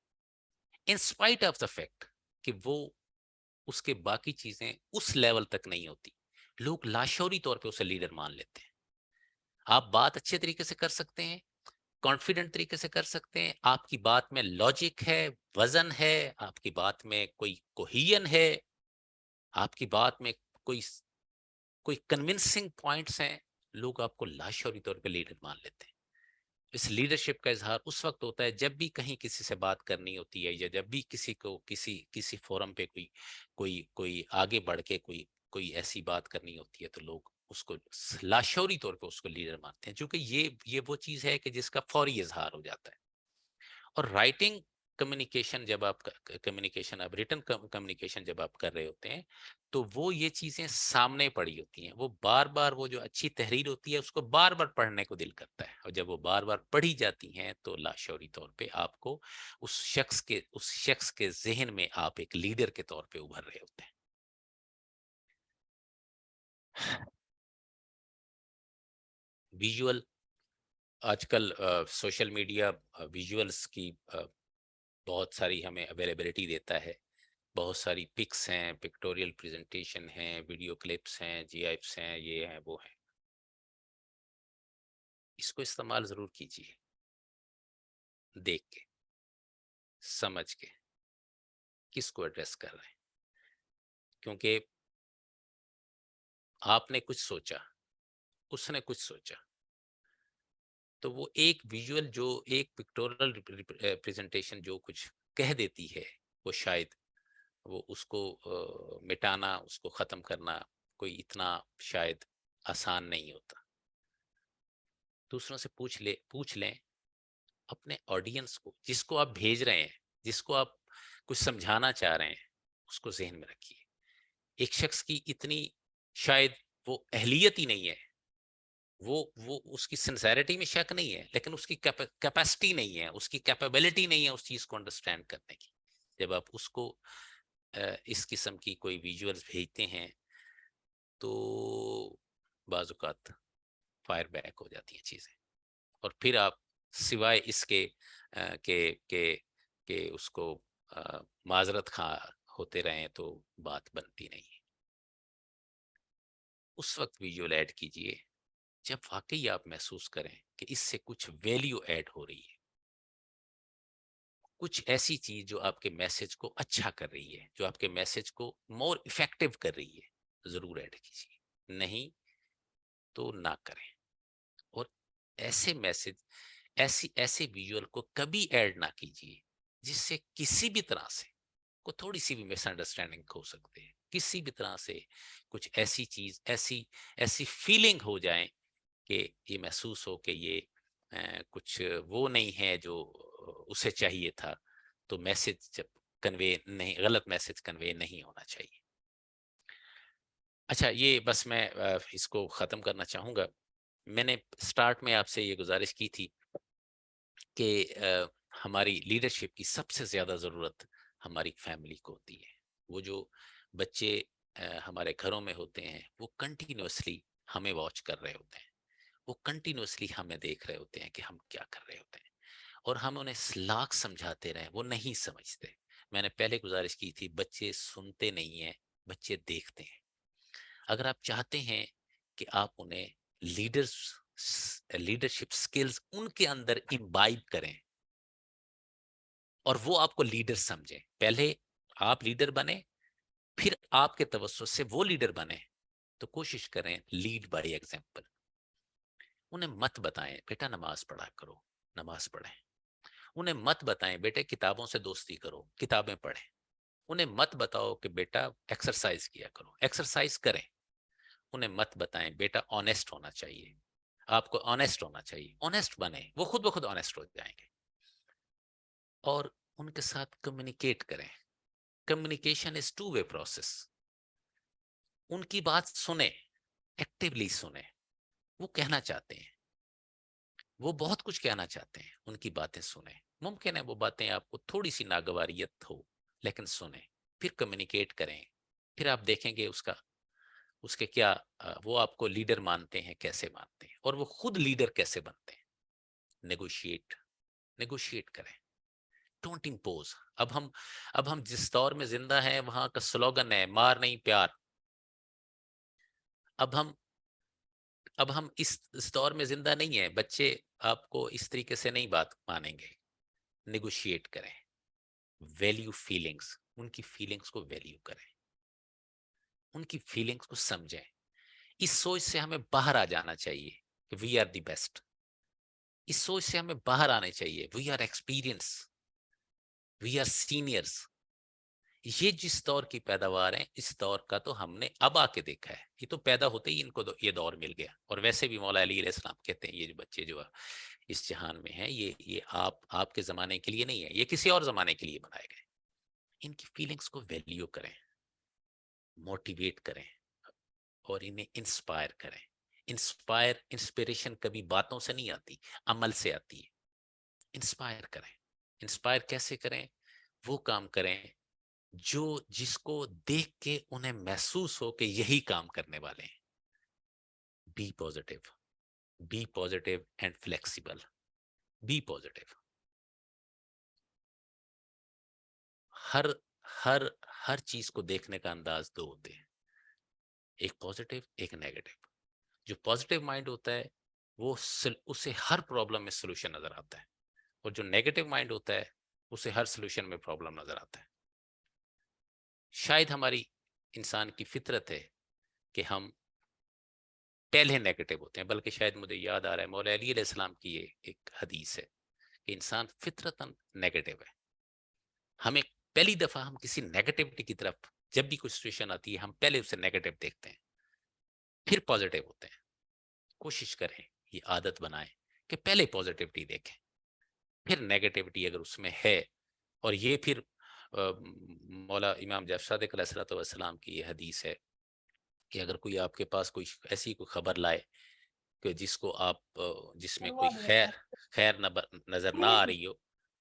ان سپائٹ آف دا فیکٹ کہ وہ اس کے باقی چیزیں اس لیول تک نہیں ہوتی, لوگ لاشعوری طور پہ اسے لیڈر مان لیتے ہیں. آپ بات اچھے طریقے سے کر سکتے ہیں, کانفیڈنٹ طریقے سے کر سکتے ہیں, آپ کی بات میں لاجک ہے, وزن ہے, آپ کی بات میں کوئی کوہین ہے, آپ کی بات میں کوئی کنونسنگ پوائنٹس ہیں, لوگ آپ کو لاشعوری طور پہ لیڈر مان لیتے ہیں. اس لیڈرشپ کا اظہار اس وقت ہوتا ہے جب بھی کہیں کسی سے بات کرنی ہوتی ہے, یا جب بھی کسی کو کسی فورم پہ کوئی آگے بڑھ کے کوئی ایسی بات کرنی ہوتی ہے, تو لوگ اس کو لاشعوری طور پہ اس کو لیڈر مانتے ہیں, چونکہ یہ وہ چیز ہے کہ جس کا فوری اظہار ہو جاتا ہے. اور رائٹنگ کمیونیکیشن جب آپ ریٹن کمیونیکیشن جب آپ کر رہے ہوتے ہیں, تو وہ یہ چیزیں سامنے پڑی ہوتی ہیں, وہ بار بار وہ جو اچھی تحریر ہوتی ہے اس کو بار بار پڑھنے کو دل کرتا ہے, اور جب وہ بار بار پڑھی جاتی ہیں تو لاشعوری طور پہ آپ کو اس شخص کے ذہن میں آپ ایک لیڈر کے طور پہ ابھر رہے ہوتے ہیں. ویژول, آج کل سوشل میڈیا ویژولز کی بہت ساری ہمیں اویلیبلٹی دیتا ہے, بہت ساری پکس ہیں, پکٹوریل پریزنٹیشن ہیں, ویڈیو کلپس ہیں, جی ایفس ہیں, یہ ہیں, وہ ہیں. اس کو استعمال ضرور کیجیے, دیکھ کے, سمجھ کے کس کو ایڈریس کر رہے ہیں, کیونکہ آپ نے کچھ سوچا, اس نے کچھ سوچا, تو وہ ایک ویژول جو ایک پکٹورل ریپرزنٹیشن جو کچھ کہہ دیتی ہے, وہ شاید وہ اس کو مٹانا, اس کو ختم کرنا کوئی اتنا شاید آسان نہیں ہوتا. دوسروں سے پوچھ لیں, اپنے آڈینس کو, جس کو آپ بھیج رہے ہیں, جس کو آپ کچھ سمجھانا چاہ رہے ہیں, اس کو ذہن میں رکھیے. ایک شخص کی اتنی شاید وہ اہلیت ہی نہیں ہے, وہ اس کی سنسیریٹی میں شک نہیں ہے, لیکن اس کی کیپیسٹی نہیں ہے, اس کی کیپیبلٹی نہیں ہے اس چیز کو انڈرسٹینڈ کرنے کی. جب آپ اس کو اس قسم کی کوئی ویژولز بھیجتے ہیں تو بعض اوقات فائر بیک ہو جاتی ہیں چیزیں, اور پھر آپ سوائے اس کے کہ اس کو معذرت خواہ ہوتے رہیں تو بات بنتی نہیں ہے. اس وقت ویژول ایڈ کیجئے جب واقعی آپ محسوس کریں کہ اس سے کچھ ویلیو ایڈ ہو رہی ہے, کچھ ایسی چیز جو آپ کے میسج کو اچھا کر رہی ہے, جو آپ کے میسج کو مور افیکٹو کر رہی ہے, ضرور ایڈ کیجیے, نہیں تو نہ کریں. اور ایسے میسج, ایسے ویژول کو کبھی ایڈ نہ کیجیے جس سے کسی بھی طرح سے کو تھوڑی سی بھی مس انڈرسٹینڈنگ ہو سکتے ہیں, کسی بھی طرح سے کچھ ایسی چیز, ایسی فیلنگ ہو جائیں کہ یہ محسوس ہو کہ یہ کچھ وہ نہیں ہے جو اسے چاہیے تھا, تو میسج جب کنوے نہیں, غلط میسج کنوے نہیں ہونا چاہیے. اچھا, یہ بس میں اس کو ختم کرنا چاہوں گا. میں نے سٹارٹ میں آپ سے یہ گزارش کی تھی کہ ہماری لیڈرشپ کی سب سے زیادہ ضرورت ہماری فیملی کو ہوتی ہے. وہ جو بچے ہمارے گھروں میں ہوتے ہیں وہ کنٹینیوسلی ہمیں واچ کر رہے ہوتے ہیں, وہ کنٹینیوسلی ہمیں دیکھ رہے ہوتے ہیں کہ ہم کیا کر رہے ہوتے ہیں, اور ہم انہیں لاکھ سمجھاتے رہیں وہ نہیں سمجھتے. میں نے پہلے گزارش کی تھی, بچے سنتے نہیں ہیں, بچے دیکھتے ہیں. اگر آپ چاہتے ہیں کہ آپ انہیں لیڈرشپ سکلز ان کے اندر امبائب کریں اور وہ آپ کو لیڈر سمجھیں, پہلے آپ لیڈر بنے پھر آپ کے توسط سے وہ لیڈر بنے, تو کوشش کریں لیڈ بائی ایگزامپل. انہیں مت بتائیں بیٹا نماز پڑھا کرو، نماز پڑھیں. انہیں مت بتائیں بیٹے کتابوں سے دوستی کرو، کتابیں پڑھیں. انہیں مت بتاؤ کہ بیٹا ایکسرسائز کیا کرو، ایکسرسائز کریں. انہیں مت بتائیں بیٹا آنیسٹ ہونا چاہیے، آپ کو آنیسٹ ہونا چاہیے. آنیسٹ بنیں، وہ خود بخود آنیسٹ ہو جائیں گے. اور ان کے ساتھ کمیونیکیٹ کریں. Communication is two way process. ان کی بات سنیں، ایکٹیولی سنیں. وہ کہنا چاہتے ہیں، وہ بہت کچھ کہنا چاہتے ہیں، ان کی باتیں سنیں. ممکن ہے وہ باتیں آپ کو تھوڑی سی ناگواریت ہو، لیکن سنیں، پھر کمیونیکیٹ کریں. پھر آپ دیکھیں گے اس کے کیا وہ آپ کو لیڈر مانتے ہیں، کیسے مانتے ہیں، اور وہ خود لیڈر کیسے بنتے ہیں. نیگوشیٹ کریں. Don't impose. اب ہم جس دور میں زندہ ہیں وہاں کا سلوگن ہے مار نہیں پیار. اب ہم اس دور میں زندہ نہیں ہیں. بچے آپ کو اس طریقے سے نہیں بات مانیں گے. نیگوشیٹ کریں. Value feelings. ان کی فیلنگز کو ویلیو کریں، ان کی فیلنگز کو سمجھیں. اس سوچ سے ہمیں باہر آ جانا چاہیے کہ وی آر دی بیسٹ. اس سوچ سے ہمیں باہر آنے چاہیے we are experience, we are seniors. یہ جس دور کی پیداوار ہیں، اس دور کا تو ہم نے اب آ کے دیکھا ہے. یہ تو پیدا ہوتے ہی ان کو یہ دور مل گیا. اور ویسے بھی مولا علی علیہ السلام کہتے ہیں یہ جو بچے جو اس جہان میں ہیں یہ آپ کے زمانے کے لیے نہیں ہے، یہ کسی اور زمانے کے لیے بنائے گئے. ان کی فیلنگز کو ویلیو کریں، موٹیویٹ کریں، اور انہیں انسپائر کریں. انسپریشن کبھی باتوں سے نہیں آتی، عمل سے آتی ہے. انسپائر کریں. انسپائر کیسے کریں؟ وہ کام کریں جس کو دیکھ کے انہیں محسوس ہو کہ یہی کام کرنے والے ہیں. Be positive and flexible. Be positive. ہر چیز کو دیکھنے کا انداز دو ہوتے ہیں، ایک پازیٹیو ایک نیگیٹو. جو پازیٹیو مائنڈ ہوتا ہے وہ اسے ہر پرابلم میں سولوشن نظر آتا ہے، اور جو نیگیٹو مائنڈ ہوتا ہے اسے ہر سولوشن میں پرابلم نظر آتا ہے. شاید ہماری انسان کی فطرت ہے کہ ہم پہلے نیگیٹو ہوتے ہیں، بلکہ شاید مجھے یاد آ رہا ہے مولا علی علیہ السلام کی یہ ایک حدیث ہے کہ انسان فطرتاً نیگیٹو ہے. ہمیں پہلی دفعہ ہم کسی نیگیٹیوٹی کی طرف جب بھی کوئی سچویشن آتی ہے ہم پہلے اسے نیگیٹو دیکھتے ہیں، پھر پازیٹیو ہوتے ہیں. کوشش کریں یہ عادت بنائیں کہ پہلے پازیٹیوٹی دیکھیں، پھر نیگیٹیوٹی اگر اس میں ہے. اور یہ پھر مولا امام جعفر صادق علیہ السلام کی یہ حدیث ہے کہ اگر کوئی آپ کے پاس کوئی ایسی کوئی خبر لائے کہ جس میں کوئی خیر نظر نہ آ رہی ہو،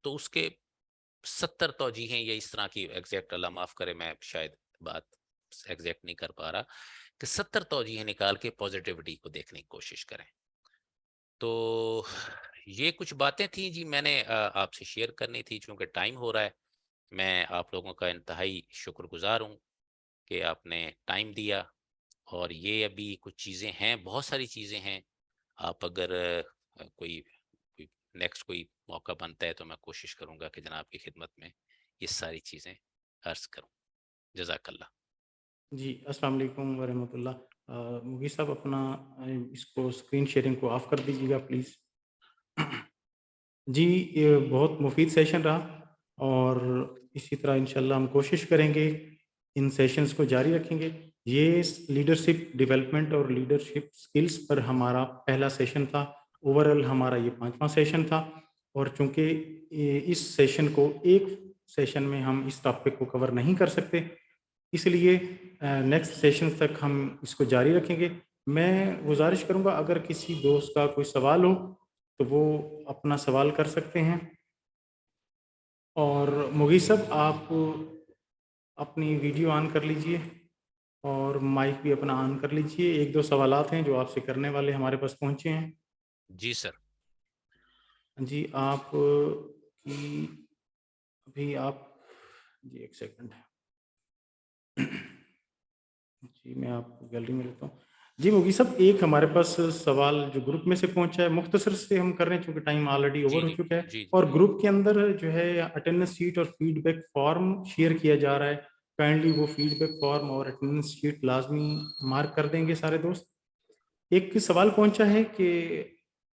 تو اس کے 70 توجیہیں یا اس طرح کی ایگزیکٹ، اللہ معاف کرے میں شاید بات ایگزیکٹ نہیں کر پا رہا، کہ 70 توجیہیں نکال کے پازیٹیوٹی کو دیکھنے کی کوشش کریں. تو یہ کچھ باتیں تھیں جی میں نے آپ سے شیئر کرنی تھی. چونکہ ٹائم ہو رہا ہے، میں آپ لوگوں کا انتہائی شکر گزار ہوں کہ آپ نے ٹائم دیا. اور یہ ابھی کچھ چیزیں ہیں، بہت ساری چیزیں ہیں. آپ اگر کوئی نیکسٹ کوئی موقع بنتا ہے تو میں کوشش کروں گا کہ جناب کی خدمت میں یہ ساری چیزیں عرض کروں. جزاک اللہ. جی السلام علیکم ورحمۃ اللہ. مغی صاحب اپنا اس کو اسکرین شیئرنگ کو آف کر دیجیے گا پلیز. جی یہ بہت مفید سیشن رہا، اور اسی طرح انشاءاللہ ہم کوشش کریں گے ان سیشنز کو جاری رکھیں گے. یہ لیڈرشپ ڈیولپمنٹ اور لیڈرشپ سکلز پر ہمارا پہلا سیشن تھا. اوورال ہمارا یہ 5واں سیشن تھا، اور چونکہ اس سیشن کو ایک سیشن میں ہم اس ٹاپک کو کور نہیں کر سکتے، اس لیے نیکسٹ سیشن تک ہم اس کو جاری رکھیں گے. میں گزارش کروں گا اگر کسی دوست کا کوئی سوال ہو تو وہ اپنا سوال کر سکتے ہیں. اور مغی صاحب آپ اپنی ویڈیو آن کر لیجئے اور مائک بھی اپنا آن کر لیجئے. ایک دو سوالات ہیں جو آپ سے کرنے والے ہمارے پاس پہنچے ہیں. جی سر. جی آپ کی ابھی آپ جی ایک سیکنڈ. جی میں آپ کو گیلری میں لیتا ہوں. جی مغی صاحب ایک ہمارے پاس سوال جو گروپ میں سے پہنچا ہے، مختصر سے ہم کر رہے ہیں چونکہ ٹائم آلریڈی اوور ہو چکا ہے. جی اور گروپ کے اندر جو ہے اٹینڈنس شیٹ اور فیڈ بیک فارم شیئر کیا جا رہا ہے. کائنڈلی وہ فیڈ بیک فارم اور اٹینڈنس شیٹ لازمی مارک کر دیں گے سارے دوست. ایک سوال پہنچا ہے کہ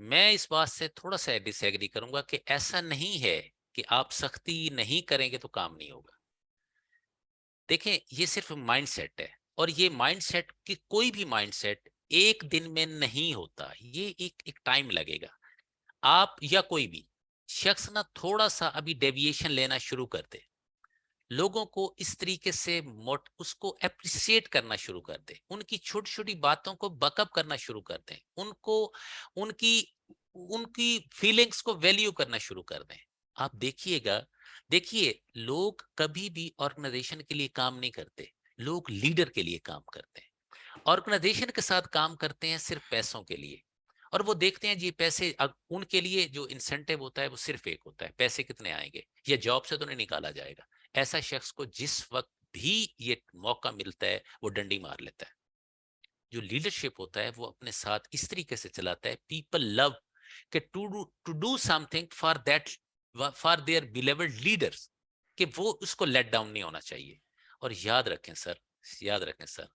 میں اس بات سے تھوڑا سا ڈس ایگری کروں گا کہ ایسا نہیں ہے کہ آپ سختی نہیں کریں گے تو کام نہیں ہوگا. دیکھیں یہ صرف مائنڈ سیٹ ہے، اور یہ مائنڈ سیٹ کی کوئی بھی مائنڈ سیٹ ایک دن میں نہیں ہوتا، یہ ایک ٹائم لگے گا. آپ یا کوئی بھی شخص نا تھوڑا سا ابھی ڈیویشن لینا شروع کر دے، لوگوں کو اس طریقے سے اس کو اپریسیٹ کرنا شروع کر دیں، ان کی چھوٹی چھوٹی باتوں کو بک اپ کرنا شروع کر دیں، ان کی فیلنگز کو ویلیو کرنا شروع کر دیں. آپ دیکھیے لوگ کبھی بھی آرگنائزیشن کے لیے کام نہیں کرتے، لوگ لیڈر کے لیے کام کرتے ہیں. آرگنائزیشن کے ساتھ کام کرتے ہیں صرف پیسوں کے لیے، اور وہ دیکھتے ہیں جی پیسے ان کے لیے جو انسینٹیو ہوتا ہے وہ صرف ایک ہوتا ہے، پیسے کتنے آئیں گے یا جاب سے تو نہیں نکالا جائے گا. ایسا شخص کو جس وقت بھی یہ موقع ملتا ہے وہ ڈنڈی مار لیتا ہے. جو لیڈرشپ ہوتا ہے وہ اپنے ساتھ اس طریقے سے چلاتا ہے، پیپل لو کہ to do something for their beloved leaders, کہ وہ اس کو لیٹ ڈاؤن نہیں ہونا چاہیے. اور یاد رکھیں سر،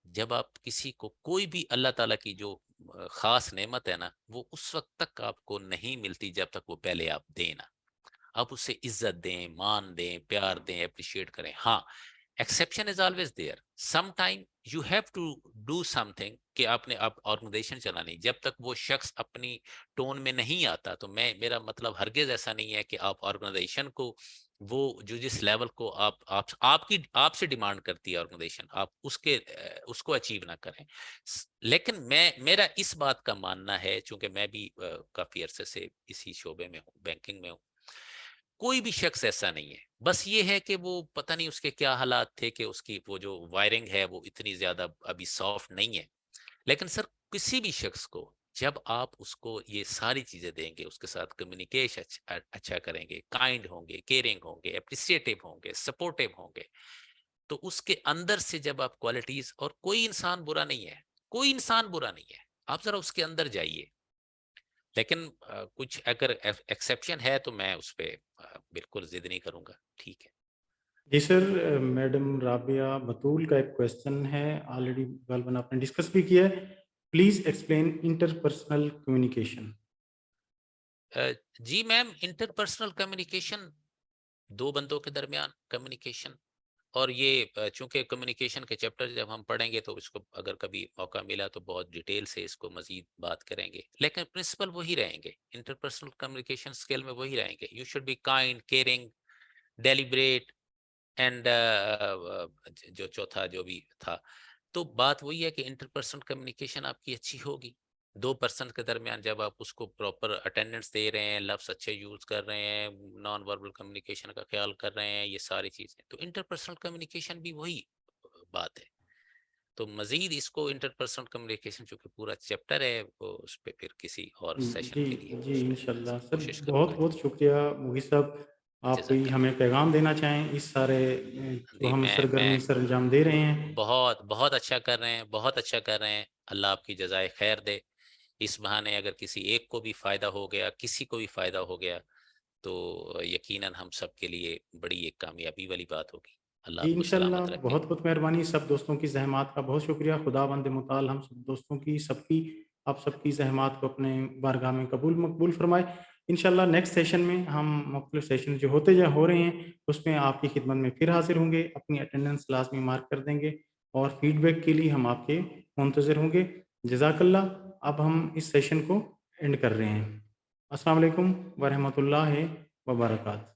جب آپ کسی کو کوئی بھی اللہ تعالیٰ کی جو خاص نعمت ہے نا، وہ اس وقت تک آپ کو نہیں ملتی جب تک وہ پہلے آپ دیں نا. آپ اسے عزت دیں، مان دیں، پیار دیں، اپریشیٹ کریں. ہاں exception is always there, sometime you have to do something کہ آپ نے آرگنائزیشن چلانی. جب تک وہ شخص اپنی ٹون میں نہیں آتا تو میرا مطلب ہرگز ایسا نہیں ہے کہ آپ آرگنائزیشن کو وہ جو جس لیول کو آپ سے ڈیمانڈ کرتی ہے آرگنائزیشن، آپ اس کو اچیو نہ کریں. لیکن میرا اس بات کا ماننا ہے، چونکہ میں بھی کافی عرصے سے اسی شعبے میں ہوں، بینکنگ میں ہوں، کوئی بھی شخص ایسا نہیں ہے. بس یہ ہے کہ وہ پتہ نہیں اس کے کیا حالات تھے کہ اس کی وہ جو وائرنگ ہے وہ اتنی زیادہ ابھی سافٹ نہیں ہے. لیکن سر کسی بھی شخص کو جب آپ اس کو یہ ساری چیزیں دیں گے، اس کے ساتھ کمیونیکیشن اچھا کریں گے، کائنڈ ہوں گے، کیئرنگ ہوں گے، اپریسیٹیو ہوں گے، سپورٹیو ہوں گے، تو اس کے اندر سے جب آپ کوالٹیز، اور کوئی انسان برا نہیں ہے، کوئی انسان برا نہیں ہے، آپ ذرا اس کے اندر جائیے. لیکن کچھ اگر ایکسیپشن ہے تو میں اس پہ بالکل ضد نہیں کروں گا. ٹھیک ہے. جی سر، میڈم رابعہ بطول کا ایک کویشچن ہے، آلریڈی غالباً آپ نے ڈسکس بھی کیا ہے. Please explain interpersonal communication. جی میم، انٹر پرسنل کمیونیکیشن دو بندوں کے درمیان کمیونیکیشن، اور یہ چونکہ کمیونیکیشن کے چیپٹر جب ہم پڑھیں گے تو اس کو اگر کبھی موقع ملا تو بہت ڈیٹیل سے اس کو مزید بات کریں گے، لیکن پرنسپل وہی رہیں گے، انٹرپرسنل کمیونیکیشن اسکل میں وہی رہیں گے. You should be kind, caring, deliberate and جو چوتھا جو بھی تھا. تو بات وہی ہے کہ انٹرپرسنل کمیونیکیشن آپ کی اچھی ہوگی دو پرسن کے درمیان جب آپ اس کو پراپر اٹینڈنس دے رہے ہیں، لفظ اچھے یوز کر رہے ہیں، نان وربل کمیونیکیشن کا خیال کر رہے ہیں، یہ ساری چیزیں. تو انٹرپرسنل کمیونیکیشن بھی وہی بات ہے. تو مزید اس کو انٹرپرسنل کمیونیکیشن چونکہ پورا چیپٹر ہے، وہ اس پہ پھر کسی اور سیشن جی کے لیے جی اس پہ انشاءاللہ سر، کوشش کروں بہت گا. بہت شکریہ مغیث صاحب. آپ جزاک کوئی ہمیں اللہ. پیغام دینا چاہیں اس سارے جو جی ہم میں سرگرمی سر انجام دے رہے ہیں؟ بہت بہت اچھا کر رہے ہیں، بہت اچھا کر رہے ہیں. اللہ آپ کی جزائے خیر دے. اس بہانے اگر کسی ایک کو بھی فائدہ ہو گیا، کسی کو بھی فائدہ ہو گیا، تو یقیناً ہم سب کے لیے بڑی ایک کامیابی والی بات ہوگی. اللہ جی آپ کو انشاءاللہ، سلامت رکھے. بہت بہت مہربانی. سب دوستوں کی زحمات کا بہت شکریہ. خدا بند مطال ہم سب دوستوں کی، سب کی، آپ سب کی زحمات کو اپنے بارگاہ میں قبول مقبول فرمائے. انشاءاللہ نیکسٹ سیشن میں ہم مختلف سیشن جو ہو رہے ہیں اس میں آپ کی خدمت میں پھر حاضر ہوں گے. اپنی اٹینڈنس لازمی مارک کر دیں گے اور فیڈ بیک کے لیے ہم آپ کے منتظر ہوں گے. جزاک اللہ. اب ہم اس سیشن کو اینڈ کر رہے ہیں. السلام علیکم ورحمۃ اللہ وبرکاتہ.